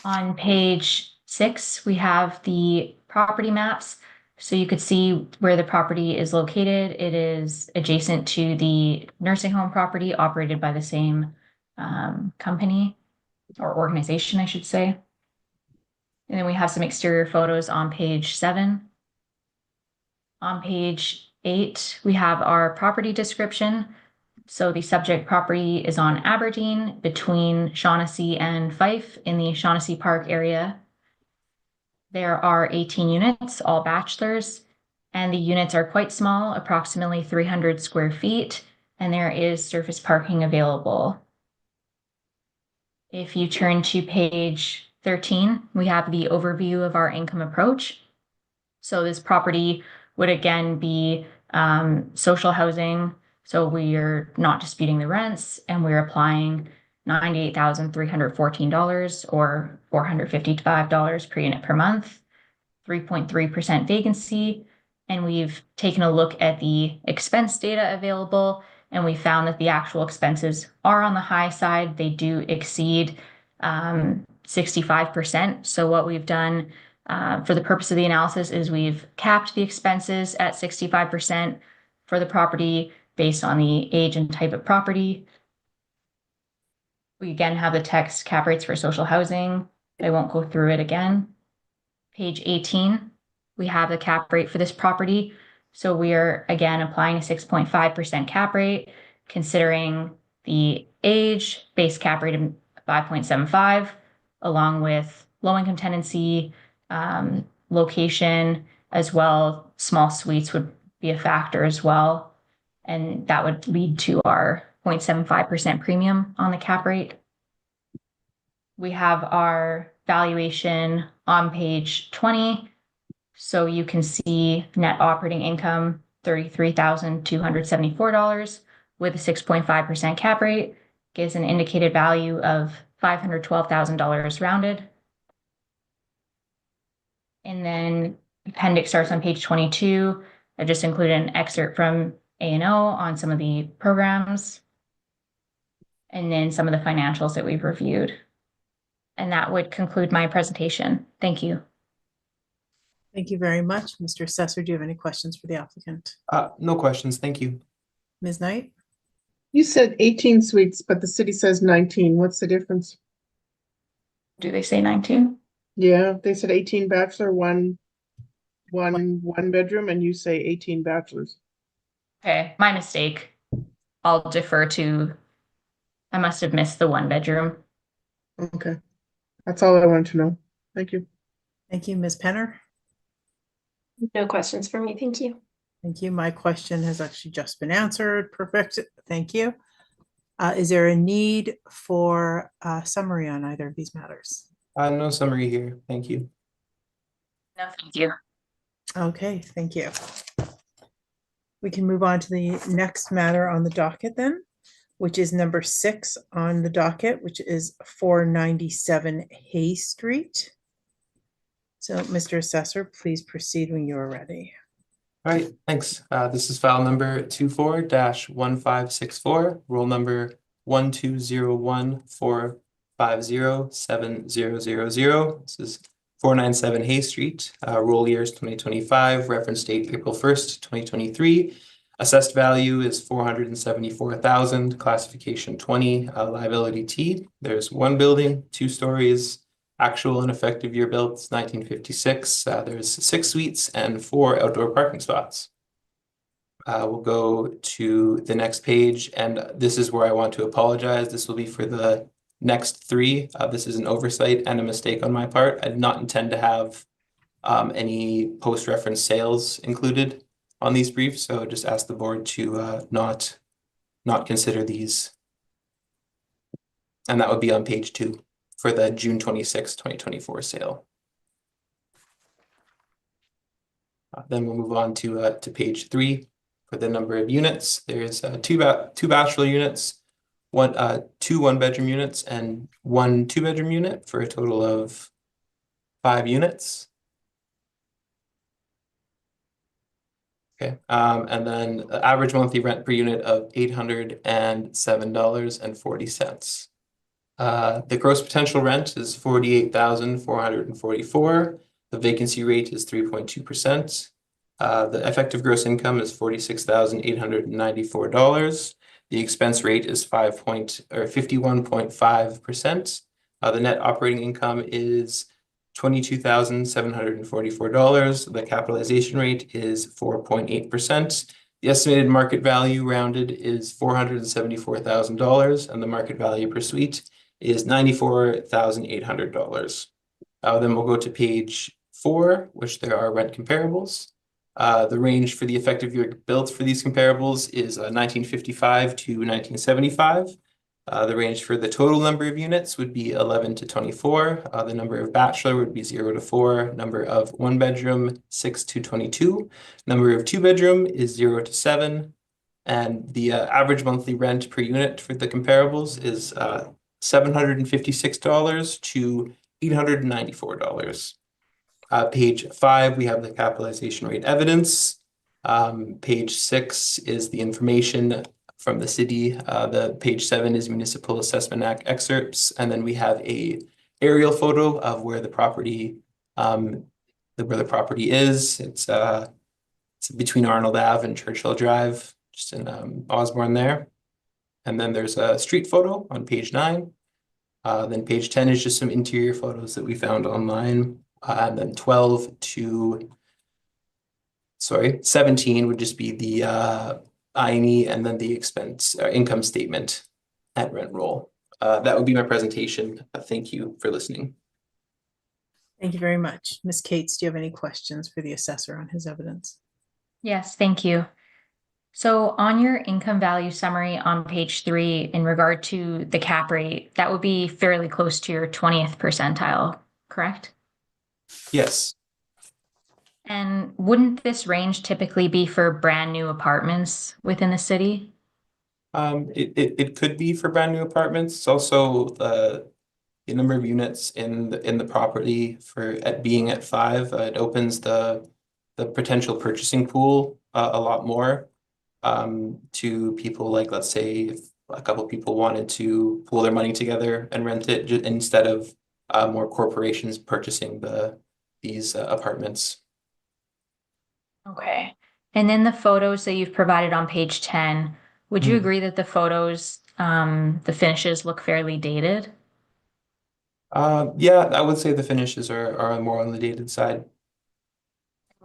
Speaker 4: On page 6, we have the property maps. So you could see where the property is located. It is adjacent to the nursing home property operated by the same company or organization, I should say. And then we have some exterior photos on page 7. On page 8, we have our property description. So the subject property is on Aberdeen between Shaughnessy and Fife in the Shaughnessy Park area. There are 18 units, all bachelors, and the units are quite small, approximately 300 square feet, and there is surface parking available. If you turn to page 13, we have the overview of our income approach. So this property would again be social housing. So we are not disputing the rents, and we're applying $98,314 or $455 per unit per month, 3.3% vacancy. And we've taken a look at the expense data available, and we found that the actual expenses are on the high side. They do exceed 65%. So what we've done for the purpose of the analysis is we've capped the expenses at 65% for the property based on the age and type of property. We again have the text cap rates for social housing. I won't go through it again. Page 18, we have the cap rate for this property. So we are again applying a 6.5% cap rate, considering the age, base cap rate of 5.75, along with low income tenancy, location as well. Small suites would be a factor as well. And that would lead to our 0.75% premium on the cap rate. We have our valuation on page 20. So you can see net operating income, $33,274 with a 6.5% cap rate, gives an indicated value of $512,000 rounded. And then appendix starts on page 22. I just included an excerpt from A&O on some of the programs, and then some of the financials that we've reviewed. And that would conclude my presentation. Thank you.
Speaker 1: Thank you very much. Mr. Assessor, do you have any questions for the applicant?
Speaker 3: No questions. Thank you.
Speaker 1: Ms. Knight?
Speaker 5: You said 18 suites, but the city says 19. What's the difference?
Speaker 4: Do they say 19?
Speaker 5: Yeah, they said 18 bachelor, one bedroom, and you say 18 bachelors.
Speaker 4: Okay, my mistake. I'll defer to, I must have missed the 1 bedroom.
Speaker 5: Okay, that's all I wanted to know. Thank you.
Speaker 1: Thank you, Ms. Penner.
Speaker 6: No questions for me, thank you.
Speaker 1: Thank you. My question has actually just been answered. Perfect. Thank you. Is there a need for a summary on either of these matters?
Speaker 3: No summary here. Thank you.
Speaker 4: No, thank you.
Speaker 1: Okay, thank you. We can move on to the next matter on the docket then, which is number 6 on the docket, which is 497 Hay Street. So, Mr. Assessor, please proceed when you are ready.
Speaker 3: All right, thanks. This is file number 24-1564, roll number 1201450700. This is 497 Hay Street, roll years 2025, reference date April 1st, 2023. Assessed value is 474,000, classification 20, liability T. There's one building, 2 stories, actual and effective year built 1956. There's 6 suites and 4 outdoor parking spots. We'll go to the next page, and this is where I want to apologize. This will be for the next 3. This is an oversight and a mistake on my part. I did not intend to have any post-reference sales included on these briefs, so just ask the board to not consider these. And that would be on page 2 for the June 26, 2024 sale. Then we'll move on to page 3 for the number of units. There's two bachelor units, 2 one-bedroom units, and 1 two-bedroom unit for a total of 5 units. Okay, and then the average monthly rent per unit of $807.40. The gross potential rent is $48,444. The vacancy rate is 3.2%. The effective gross income is $46,894. The expense rate is 51.5%. The net operating income is $22,744. The capitalization rate is 4.8%. The estimated market value rounded is $474,000, and the market value per suite is $94,800. Then we'll go to page 4, which there are rent comparables. The range for the effective year built for these comparables is 1955 to 1975. The range for the total number of units would be 11 to 24. The number of bachelor would be 0 to 4. Number of 1 bedroom, 6 to 22. Number of 2 bedroom is 0 to 7. And the average monthly rent per unit for the comparables is $756 to $894. Page 5, we have the capitalization rate evidence. Page 6 is the information from the city. The page 7 is Municipal Assessment Act excerpts, and then we have a aerial photo of where the property is. It's between Arnold Ave and Churchill Drive, just in Osborne there. And then there's a street photo on page 9. Then page 10 is just some interior photos that we found online. And then 17 would just be the INE and then the expense income statement at rent roll. That would be my presentation. Thank you for listening.
Speaker 1: Thank you very much. Ms. Cates, do you have any questions for the assessor on his evidence?
Speaker 4: Yes, thank you. So on your income value summary on page 3, in regard to the cap rate, that would be fairly close to your 20th percentile, correct?
Speaker 3: Yes.
Speaker 4: And wouldn't this range typically be for brand new apartments within the city?
Speaker 3: It could be for brand new apartments. It's also the number of units in the property being at 5. It opens the potential purchasing pool a lot more to people. Like, let's say if a couple people wanted to pool their money together and rent it instead of more corporations purchasing these apartments.
Speaker 4: Okay. And then the photos that you've provided on page 10, would you agree that the photos, the finishes look fairly dated?
Speaker 3: Yeah, I would say the finishes are more on the dated side.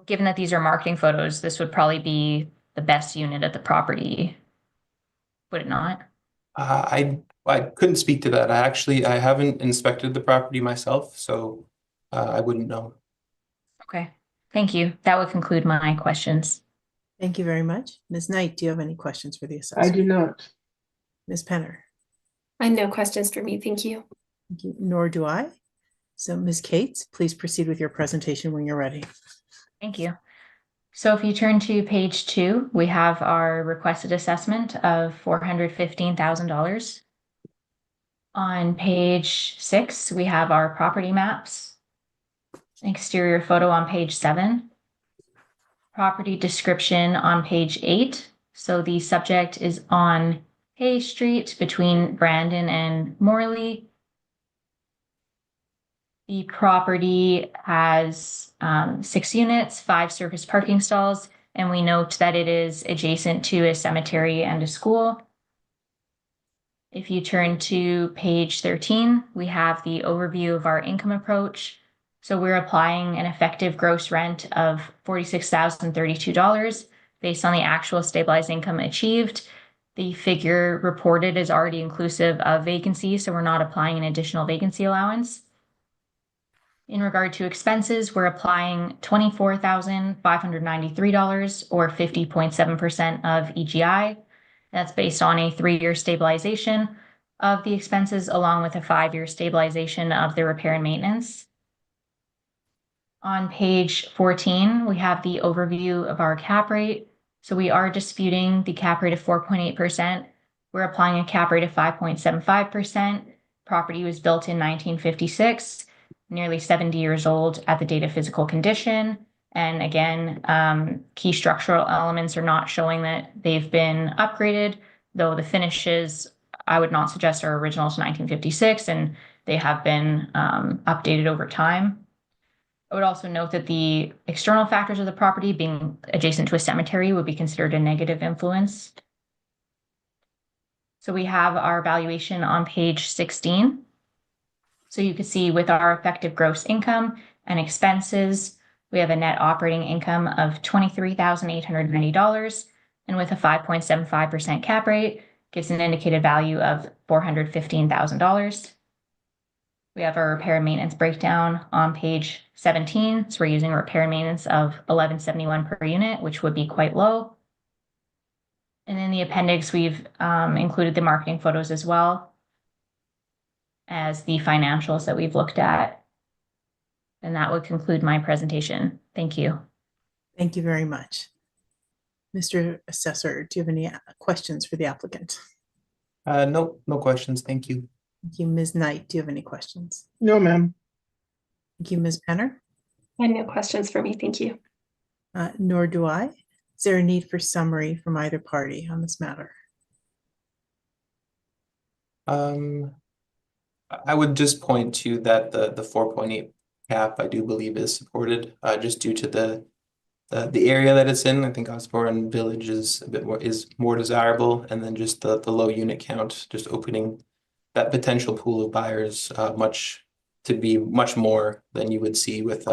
Speaker 4: Given that these are marketing photos, this would probably be the best unit at the property, would it not?
Speaker 3: I couldn't speak to that. I haven't inspected the property myself, so I wouldn't know.
Speaker 4: Okay, thank you. That would conclude my questions.
Speaker 1: Thank you very much. Ms. Knight, do you have any questions for the assessor?
Speaker 5: I do not.
Speaker 1: Ms. Penner?
Speaker 6: No questions for me, thank you.
Speaker 1: Thank you. Nor do I. So Ms. Cates, please proceed with your presentation when you're ready.
Speaker 4: Thank you. So if you turn to page 2, we have our requested assessment of $415,000. On page 6, we have our property maps. Exterior photo on page 7. Property description on page 8. So the subject is on Hay Street between Brandon and Morley. The property has 6 units, 5 surface parking stalls, and we note that it is adjacent to a cemetery and a school. If you turn to page 13, we have the overview of our income approach. So we're applying an effective gross rent of $46,032 based on the actual stabilized income achieved. The figure reported is already inclusive of vacancy, so we're not applying an additional vacancy allowance. In regard to expenses, we're applying $24,593 or 50.7% of EGI. That's based on a 3-year stabilization of the expenses along with a 5-year stabilization of the repair and maintenance. On page 14, we have the overview of our cap rate. So we are disputing the cap rate of 4.8%. We're applying a cap rate of 5.75%. Property was built in 1956, nearly 70 years old at the date of physical condition. And again, key structural elements are not showing that they've been upgraded, though the finishes, I would not suggest, are original to 1956, and they have been updated over time. I would also note that the external factors of the property being adjacent to a cemetery would be considered a negative influence. So we have our valuation on page 16. So you can see with our effective gross income and expenses, we have a net operating income of $23,890, and with a 5.75% cap rate, gives an indicated value of $415,000. We have our repair and maintenance breakdown on page 17. So we're using a repair and maintenance of $1,171 per unit, which would be quite low. And in the appendix, we've included the marketing photos as well as the financials that we've looked at. And that would conclude my presentation. Thank you.
Speaker 1: Thank you very much. Mr. Assessor, do you have any questions for the applicant?
Speaker 3: No questions. Thank you.
Speaker 1: Thank you. Ms. Knight, do you have any questions?
Speaker 5: No, ma'am.
Speaker 1: Thank you, Ms. Penner.
Speaker 6: No questions for me, thank you.
Speaker 1: Nor do I. Is there a need for summary from either party on this matter?
Speaker 3: I would just point to that the 4.8 cap, I do believe, is supported just due to the area that it's in. I think Osborne Village is a bit more desirable, and then just the low unit count, just opening that potential pool of buyers much more than you would see with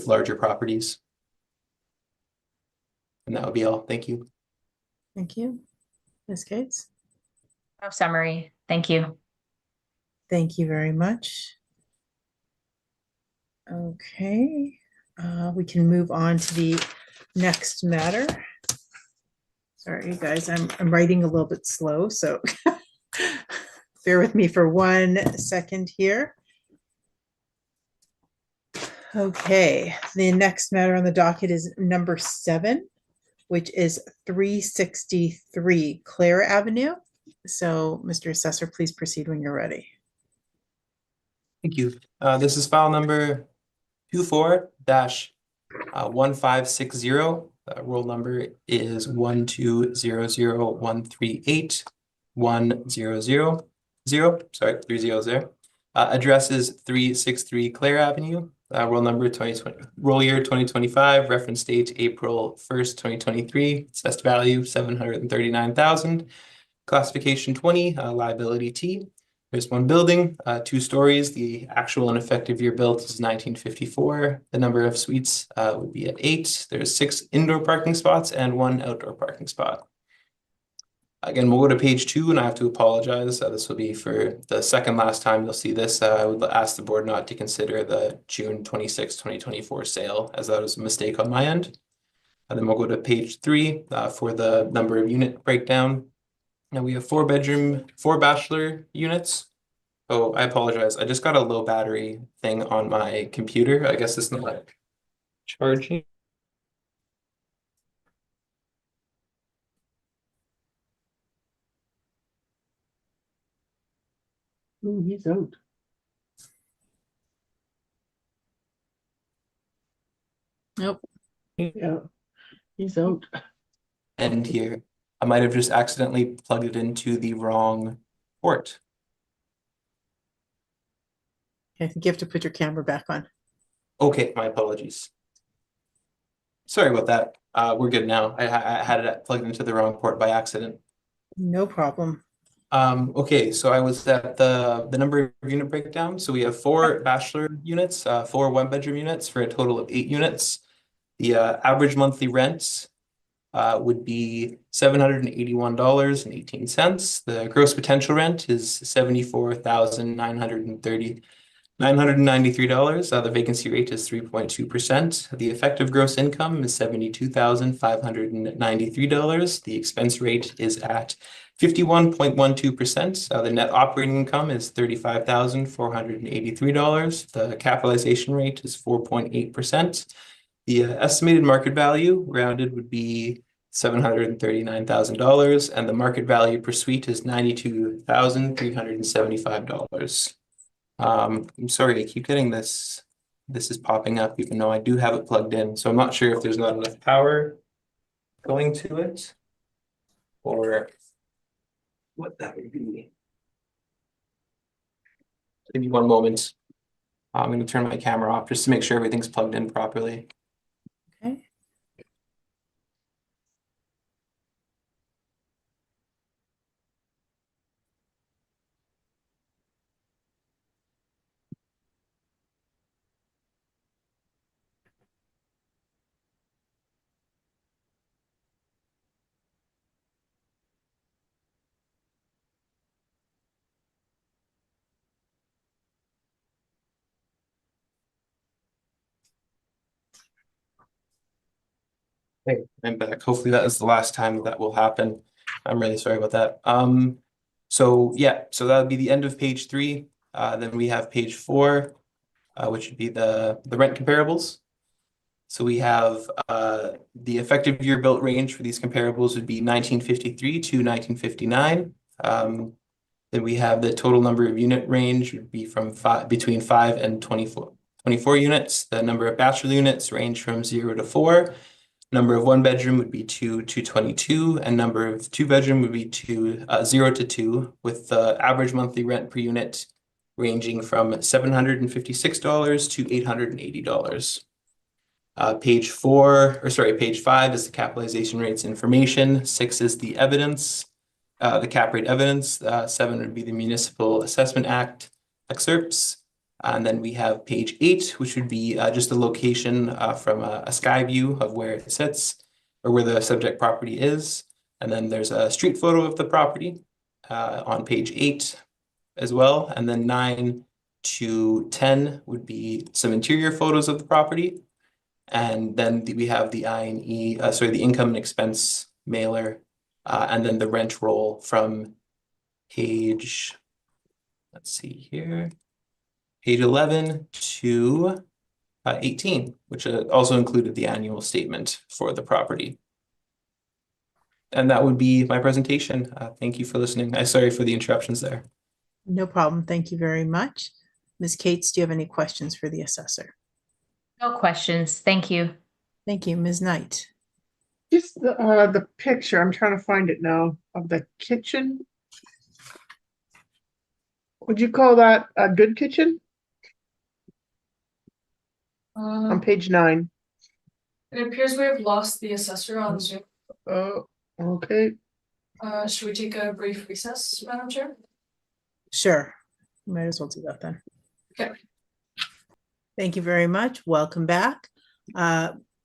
Speaker 3: larger properties. And that would be all. Thank you.
Speaker 1: Thank you. Ms. Gates?
Speaker 4: No summary. Thank you.
Speaker 1: Thank you very much. Okay, we can move on to the next matter. Sorry, you guys, I'm writing a little bit slow, so bear with me for 1 second here. Okay, the next matter on the docket is number 7, which is 363 Clare Avenue. So, Mr. Assessor, please proceed when you're ready.
Speaker 3: Thank you. This is file number 24-1560. Roll number is 12001381000. Sorry, 300. Address is 363 Clare Avenue. Roll number 2020. Roll year 2025. Reference date April 1st, 2023. Assessed value 739,000. Classification 20. Liability T. There's 1 building, 2 stories. The actual and effective year built is 1954. The number of suites would be at 8. There's 6 indoor parking spots and 1 outdoor parking spot. Again, we'll go to page 2, and I have to apologize. This will be for the second last time you'll see this. I would ask the board not to consider the June 26, 2024 sale, as that was a mistake on my end. And then we'll go to page 3 for the number of unit breakdown. Now we have 4 bachelor units. Oh, I apologize. I just got a low battery thing on my computer. I guess it's not charging.
Speaker 5: Ooh, he's out.
Speaker 1: Nope.
Speaker 5: Yeah, he's out.
Speaker 3: End here. I might have just accidentally plugged it into the wrong port.
Speaker 1: I think you have to put your camera back on.
Speaker 3: Okay, my apologies. Sorry about that. We're good now. I had it plugged into the wrong port by accident.
Speaker 1: No problem.
Speaker 3: Okay, so I was at the number of unit breakdown. So we have 4 bachelor units, 4 one-bedroom units for a total of 8 units. The average monthly rent would be $781.18. The gross potential rent is $74,993. The vacancy rate is 3.2%. The effective gross income is $72,593. The expense rate is at 51.12%. The net operating income is $35,483. The capitalization rate is 4.8%. The estimated market value rounded would be $739,000, and the market value per suite is $92,375. I'm sorry, I keep getting this. This is popping up, even though I do have it plugged in. So I'm not sure if there's not enough power going to it or what that would be. Give me one moment. I'm going to turn my camera off just to make sure everything's plugged in properly.
Speaker 1: Okay.
Speaker 3: Hey, I'm back. Hopefully that is the last time that will happen. I'm really sorry about that. So yeah, so that would be the end of page 3. Then we have page 4, which would be the rent comparables. So we have the effective year built range for these comparables would be 1953 to 1959. Then we have the total number of unit range would be from between 5 and 24 units. The number of bachelor units range from 0 to 4. Number of 1 bedroom would be 2 to 22, and number of 2 bedroom would be 0 to 2, with the average monthly rent per unit ranging from $756 to $880. Page 5 is the capitalization rates information. 6 is the evidence, the cap rate evidence. 7 would be the Municipal Assessment Act excerpts. And then we have page 8, which would be just the location from a sky view of where it sits or where the subject property is. And then there's a street photo of the property on page 8 as well. And then 9 to 10 would be some interior photos of the property. And then we have the the income and expense mailer, and then the rent roll from page, let's see here, page 11 to 18, which also included the annual statement for the property. And that would be my presentation. Thank you for listening. I'm sorry for the interruptions there.
Speaker 1: No problem. Thank you very much. Ms. Cates, do you have any questions for the assessor?
Speaker 4: No questions. Thank you.
Speaker 1: Thank you. Ms. Knight.
Speaker 5: Just the picture, I'm trying to find it now, of the kitchen. Would you call that a good kitchen? On page 9.
Speaker 2: It appears we have lost the assessor on Zoom.
Speaker 5: Oh, okay.
Speaker 2: Should we take a brief recess, Madam Chair?
Speaker 1: Sure. Might as well do that then.
Speaker 2: Okay.
Speaker 1: Thank you very much. Welcome back.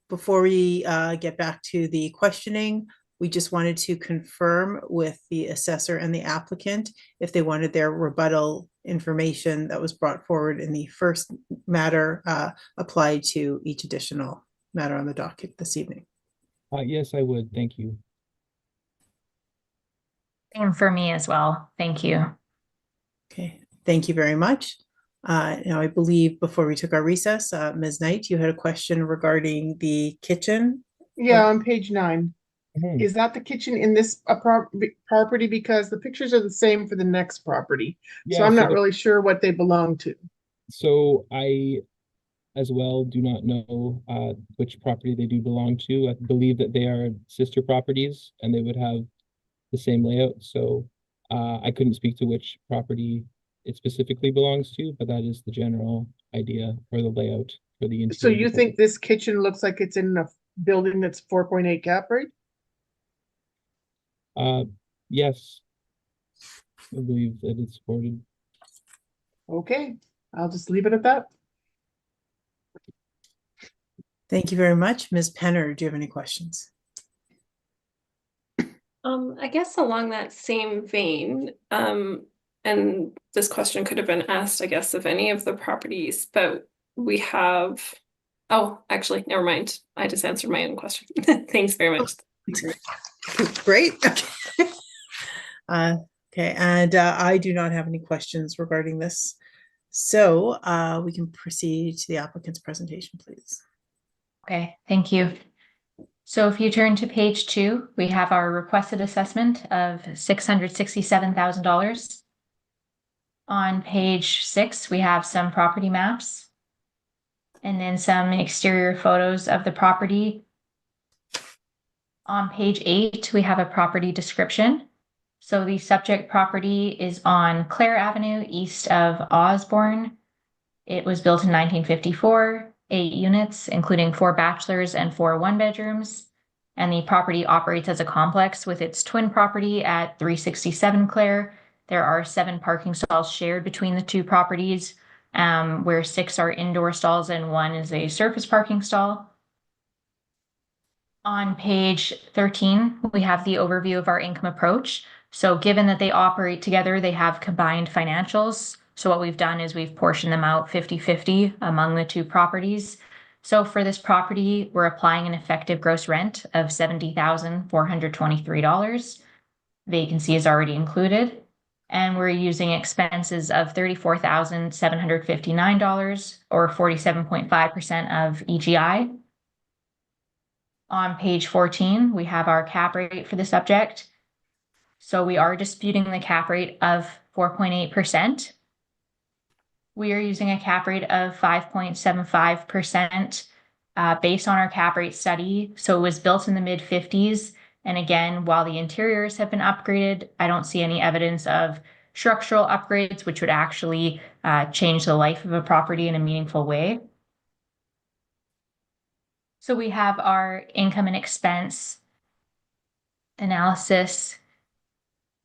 Speaker 1: Before we get back to the questioning, we just wanted to confirm with the assessor and the applicant if they wanted their rebuttal information that was brought forward in the first matter applied to each additional matter on the docket this evening.
Speaker 7: Yes, I would. Thank you.
Speaker 4: Same for me as well. Thank you.
Speaker 1: Okay, thank you very much. Now, I believe before we took our recess, Ms. Knight, you had a question regarding the kitchen.
Speaker 5: Yeah, on page 9.
Speaker 7: Mhm.
Speaker 5: Is that the kitchen in this property? Because the pictures are the same for the next property. So
Speaker 7: Yeah,
Speaker 5: I'm
Speaker 7: so
Speaker 5: not really sure what they belong to.
Speaker 7: So I, as well, do not know which property they do belong to. I believe that they are sister properties, and they would have the same layout, so I couldn't speak to which property it specifically belongs to, but that is the general idea or the layout for the interior.
Speaker 5: So you think this kitchen looks like it's in a building that's 4.8 cap rate?
Speaker 7: Yes, I believe that it's supported.
Speaker 5: Okay, I'll just leave it at that.
Speaker 1: Thank you very much. Ms. Penner, do you have any questions?
Speaker 6: I guess along that same vein, and this question could have been asked, I guess, of any of the properties, but we have, oh, actually, never mind. I just answered my own question. Thanks very much.
Speaker 1: Great. Okay. Okay, and I do not have any questions regarding this. So we can proceed to the applicant's presentation, please.
Speaker 4: Okay, thank you. So if you turn to page 2, we have our requested assessment of $667,000. On page 6, we have some property maps and then some exterior photos of the property. On page 8, we have a property description. So the subject property is on Clare Avenue, east of Osborne. It was built in 1954, 8 units, including 4 bachelors and 4 one-bedrooms. And the property operates as a complex with its twin property at 367 Clare. There are 7 parking stalls shared between the 2 properties, where 6 are indoor stalls and 1 is a surface parking stall. On page 13, we have the overview of our income approach. So given that they operate together, they have combined financials. So what we've done is we've portioned them out 50-50 among the 2 properties. So for this property, we're applying an effective gross rent of $70,423. Vacancy is already included. And we're using expenses of $34,759 or 47.5% of EGI. On page 14, we have our cap rate for the subject. So we are disputing the cap rate of 4.8%. We are using a cap rate of 5.75% based on our cap rate study. So it was built in the mid-50s. And again, while the interiors have been upgraded, I don't see any evidence of structural upgrades, which would actually change the life of a property in a meaningful way. So we have our income and expense analysis.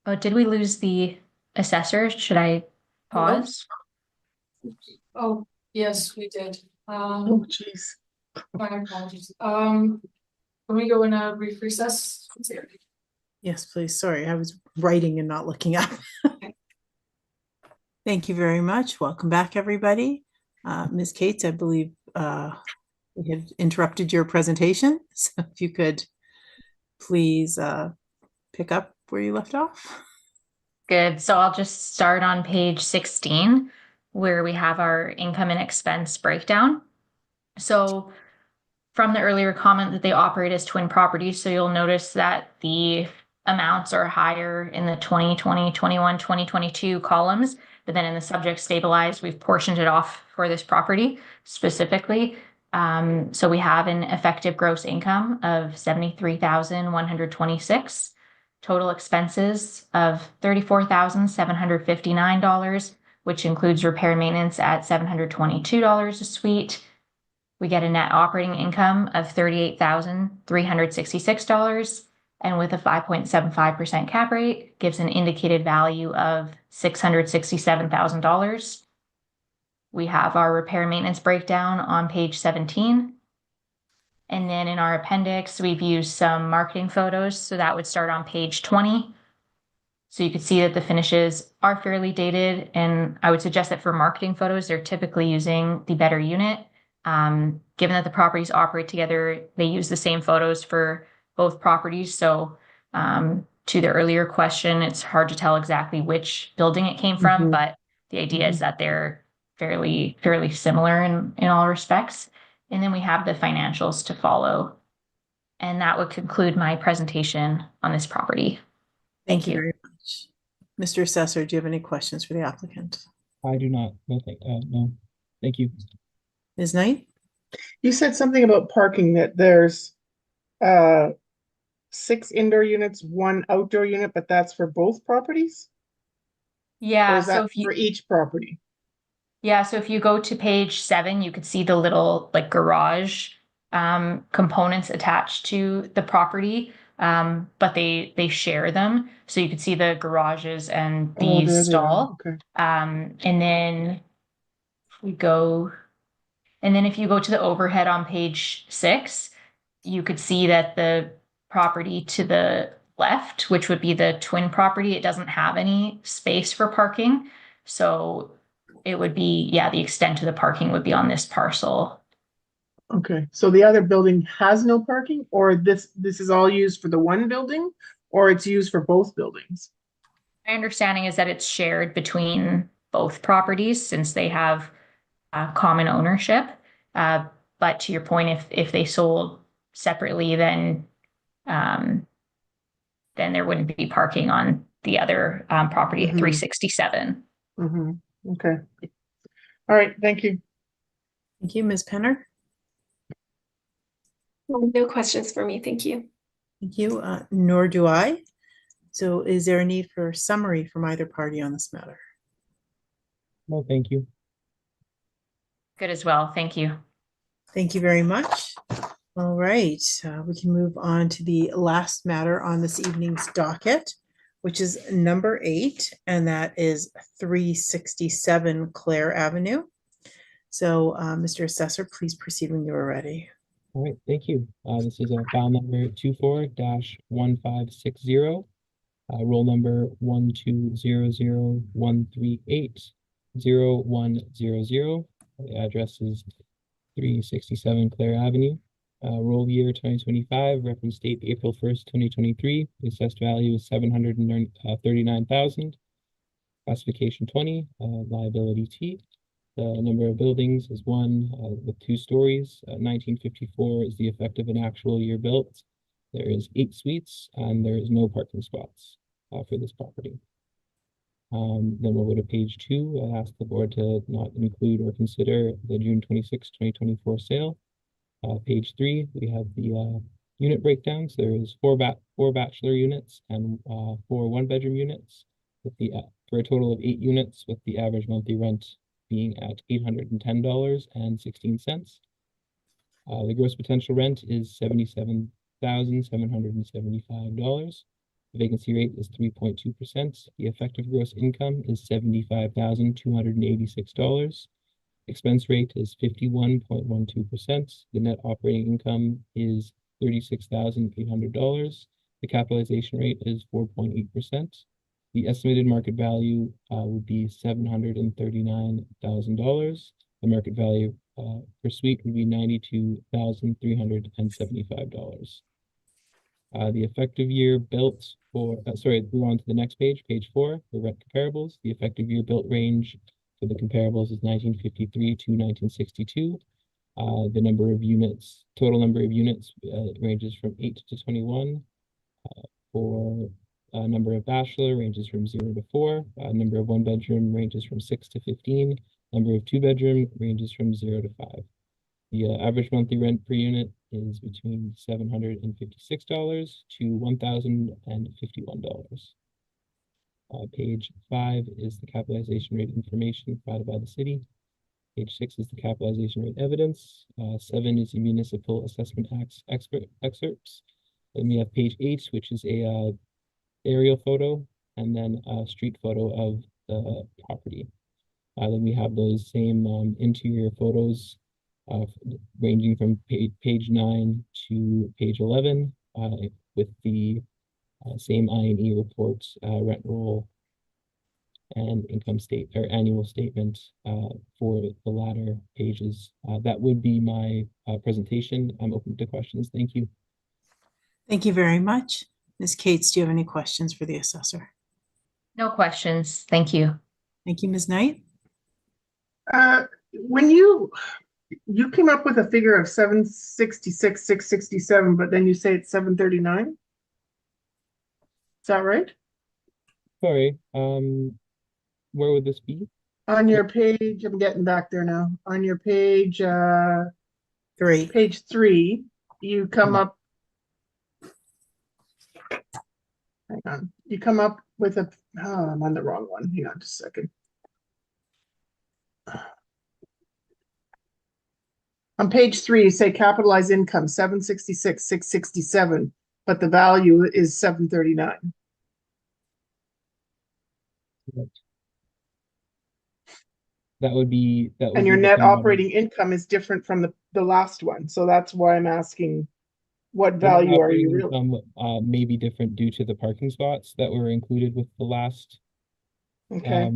Speaker 4: Oh, did we lose the assessor? Should I pause?
Speaker 2: Oh, yes, we did.
Speaker 5: Oh, geez.
Speaker 2: My apologies. Can we go in a brief recess?
Speaker 1: Yes, please. Sorry, I was writing and not looking up. Thank you very much. Welcome back, everybody. Ms. Cates, I believe we have interrupted your presentation. So if you could please pick up where you left off.
Speaker 4: Good. So I'll just start on page 16, where we have our income and expense breakdown. So from the earlier comment that they operate as twin properties, so you'll notice that the amounts are higher in the 2020, 21, 2022 columns, but then in the subject stabilized, we've portioned it off for this property specifically. So we have an effective gross income of $73,126. Total expenses of $34,759, which includes repair and maintenance at $722 a suite. We get a net operating income of $38,366, and with a 5.75% cap rate, gives an indicated value of $667,000. We have our repair and maintenance breakdown on page 17. And then in our appendix, we've used some marketing photos. So that would start on page 20. So you can see that the finishes are fairly dated. And I would suggest that for marketing photos, they're typically using the better unit. Given that the properties operate together, they use the same photos for both properties. So to the earlier question, it's hard to tell exactly which building it came from, but the idea is that they're fairly similar in all respects. And then we have the financials to follow. And that would conclude my presentation on this property.
Speaker 1: Thank you very much. Mr. Assessor, do you have any questions for the applicant?
Speaker 7: I do not. No, thank you.
Speaker 1: Ms. Knight?
Speaker 5: You said something about parking, that there's 6 indoor units, 1 outdoor unit, but that's for both properties? Or
Speaker 4: Yeah,
Speaker 5: is
Speaker 4: so
Speaker 5: that
Speaker 4: if you
Speaker 5: for each property?
Speaker 4: Yeah, so if you go to page 7, you could see the little like garage components attached to the property, but they share them. So you could see the garages and
Speaker 5: Oh,
Speaker 4: the
Speaker 5: there they are.
Speaker 4: stall.
Speaker 5: Okay.
Speaker 4: And then we go, and then if you go to the overhead on page 6, you could see that the property to the left, which would be the twin property, it doesn't have any space for parking. So it would be, yeah, the extent of the parking would be on this parcel.
Speaker 5: Okay, so the other building has no parking, or this is all used for the one building, or it's used for both buildings?
Speaker 4: My understanding is that it's shared between both properties since they have common ownership. But to your point, if they sold separately, um, then there wouldn't be parking on the other property at
Speaker 5: Mhm.
Speaker 4: 367.
Speaker 5: Okay. All right, thank you.
Speaker 1: Thank you, Ms. Penner.
Speaker 6: No questions for me, thank you.
Speaker 1: Thank you, nor do I. So is there a need for a summary from either party on this matter?
Speaker 7: No, thank you.
Speaker 4: Good as well. Thank you.
Speaker 1: Thank you very much. All right, we can move on to the last matter on this evening's docket, which is number 8, and that is 367 Clare Avenue. So, Mr. Assessor, please proceed when you are ready.
Speaker 7: All right, thank you. This is file number 24-1560, roll number 12001380100. The address is 367 Clare Avenue. Roll year 2025, reference date April 1st, 2023. The assessed value is 739,000. Classification 20, liability T. The number of buildings is 1 with 2 stories. 1954 is the effective and actual year built. There is 8 suites and there is no parking spots for this property. Then we'll go to page 2. I'll ask the board to not include or consider the June 26, 2024 sale. Page 3, we have the unit breakdowns. There is 4 bachelor units and 4 one-bedroom units with the for a total of 8 units, with the average monthly rent being at $810.16. The gross potential rent is $77,775. The vacancy rate is 3.2%. The effective gross income is $75,286. Expense rate is 51.12%. The net operating income is $36,800. The capitalization rate is 4.8%. The estimated market value would be $739,000. The market value per suite would be $92,375. The effective year built for, move on to the next page, page 4, the rent comparables. The effective year built range for the comparables is 1953 to 1962. The number of units, total number of units ranges from 8 to 21. For number of bachelor ranges from 0 to 4. Number of one bedroom ranges from 6 to 15. Number of 2 bedroom ranges from 0 to 5. The average monthly rent per unit is between $756 to $1,051. Page 5 is the capitalization rate information provided by the city. Page 6 is the capitalization rate evidence. 7 is the municipal assessment excerpts. Then we have page 8, which is a aerial photo, and then a street photo of the property. Then we have those same interior photos ranging from page 9 to page 11 with the same I&E reports, rent roll, and income or annual statement for the latter pages. That would be my presentation. I'm open to questions. Thank you.
Speaker 1: Thank you very much. Ms. Cates, do you have any questions for the assessor?
Speaker 4: No questions. Thank you.
Speaker 1: Thank you, Ms. Knight.
Speaker 5: When you came up with a figure of 766, 667, but then you say it's 739? Is that right?
Speaker 7: Sorry, where would this be?
Speaker 5: On your page, I'm getting back there now. On your page,
Speaker 1: 3.
Speaker 5: page 3, you come up Hang on, you come up with a, oh, I'm on the wrong one. Hang on just a second. On page 3, you say capitalized income, 766, 667, but the value is 739.
Speaker 7: That would be
Speaker 5: And your
Speaker 7: the
Speaker 5: net
Speaker 7: same model.
Speaker 5: operating income is different from the last one. So that's why I'm asking, what
Speaker 7: The net
Speaker 5: value are you
Speaker 7: operating
Speaker 5: really?
Speaker 7: income may be different due to the parking spots that were included with the last,
Speaker 5: Okay,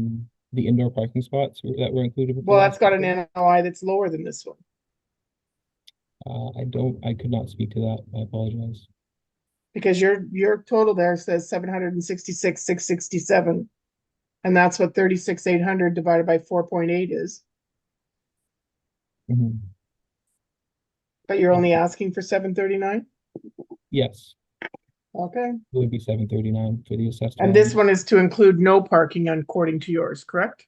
Speaker 7: the indoor parking spots that were included with the
Speaker 5: well,
Speaker 7: last.
Speaker 5: that's got an NOI that's lower than this one.
Speaker 7: I could not speak to that. I apologize.
Speaker 5: Because your total there says 766, 667. And that's what 36,800 divided by 4.8 is.
Speaker 7: Mhm.
Speaker 5: But you're only asking for 739?
Speaker 7: Yes,
Speaker 5: Okay.
Speaker 7: it would be 739 for the assessed
Speaker 5: And this
Speaker 7: value.
Speaker 5: one is to include no parking according to yours, correct?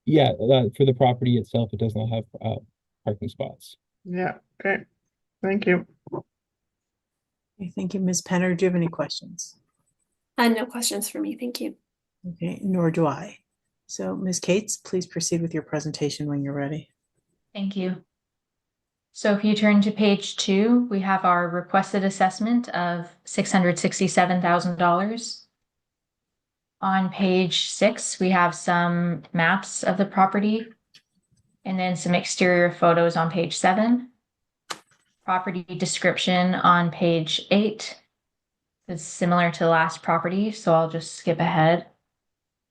Speaker 7: Yeah, for the property itself, it does not have parking spots.
Speaker 5: Yeah, okay. Thank you.
Speaker 1: Okay, thank you, Ms. Penner. Do you have any questions?
Speaker 6: No questions for me, thank you.
Speaker 1: Okay, nor do I. So, Ms. Cates, please proceed with your presentation when you're ready.
Speaker 4: Thank you. So if you turn to page 2, we have our requested assessment of $667,000. On page 6, we have some maps of the property and then some exterior photos on page 7. Property description on page 8 is similar to the last property, so I'll just skip ahead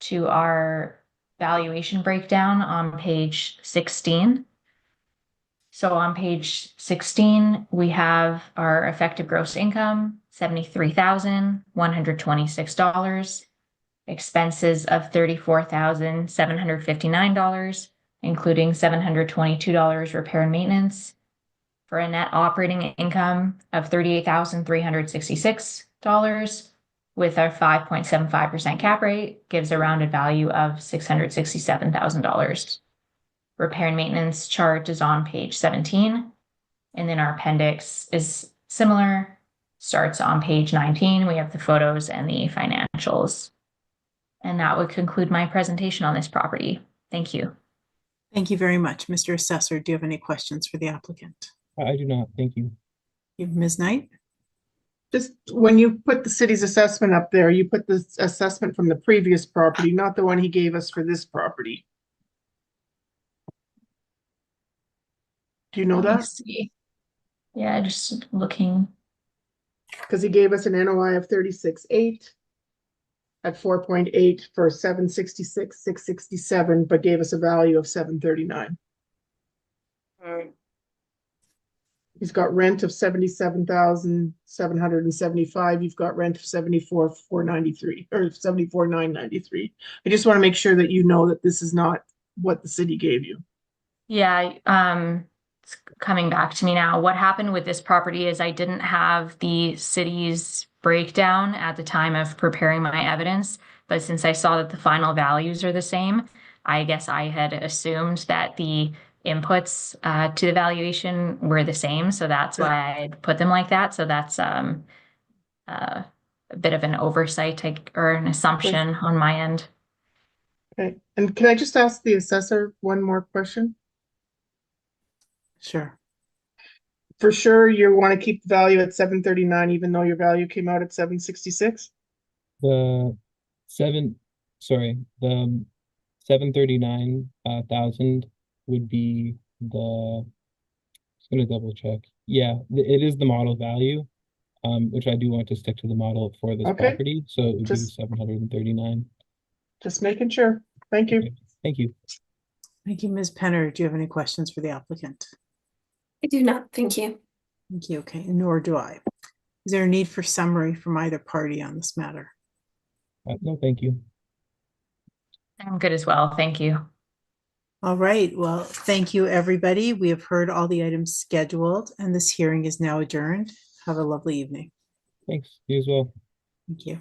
Speaker 4: to our valuation breakdown on page 16. So on page 16, we have our effective gross income, $73,126, expenses of $34,759, including $722 repair and maintenance, for a net operating income of $38,366, with our 5.75% cap rate, gives a rounded value of $667,000. Repair and maintenance chart is on page 17. And then our appendix is similar, starts on page 19. We have the photos and the financials. And that would conclude my presentation on this property. Thank you.
Speaker 1: Thank you very much. Mr. Assessor, do you have any questions for the applicant?
Speaker 7: I do not. Thank you.
Speaker 1: Ms. Knight?
Speaker 5: Just when you put the city's assessment up there, you put the assessment from the previous property, not the one he gave us for this property. Do you know
Speaker 4: Let me
Speaker 5: that?
Speaker 4: see. Yeah, just looking.
Speaker 5: Because he gave us an NOI of 36.8 at 4.8 for 766, 667, but gave us a value of 739. He's got rent of 77,775. You've got rent of 74,493 or 74,993. I just want to make sure that you know that this is not what the city gave you.
Speaker 4: Yeah, it's coming back to me now. What happened with this property is I didn't have the city's breakdown at the time of preparing my evidence, but since I saw that the final values are the same, I guess I had assumed that the inputs to the valuation were the same, so that's why I put them like that. So that's a bit of an oversight or an assumption on my end.
Speaker 5: Okay, and can I just ask the assessor one more question?
Speaker 1: Sure.
Speaker 5: For sure, you want to keep the value at 739, even though your value came out at 766?
Speaker 7: The 739,000 would be the, just gonna double check. Yeah, it is the model value, which I do want to stick to the model for this
Speaker 5: Okay.
Speaker 7: property. So it would be
Speaker 5: Just-
Speaker 7: 739.
Speaker 5: Just making sure. Thank you.
Speaker 7: Okay, thank you.
Speaker 1: Thank you, Ms. Penner. Do you have any questions for the applicant?
Speaker 6: I do not, thank you.
Speaker 1: Thank you. Okay, nor do I. Is there a need for summary from either party on this matter?
Speaker 7: No, thank you.
Speaker 4: I'm good as well. Thank you.
Speaker 1: All right. Well, thank you, everybody. We have heard all the items scheduled, and this hearing is now adjourned. Have a lovely evening.
Speaker 7: Thanks. You as well.
Speaker 1: Thank you.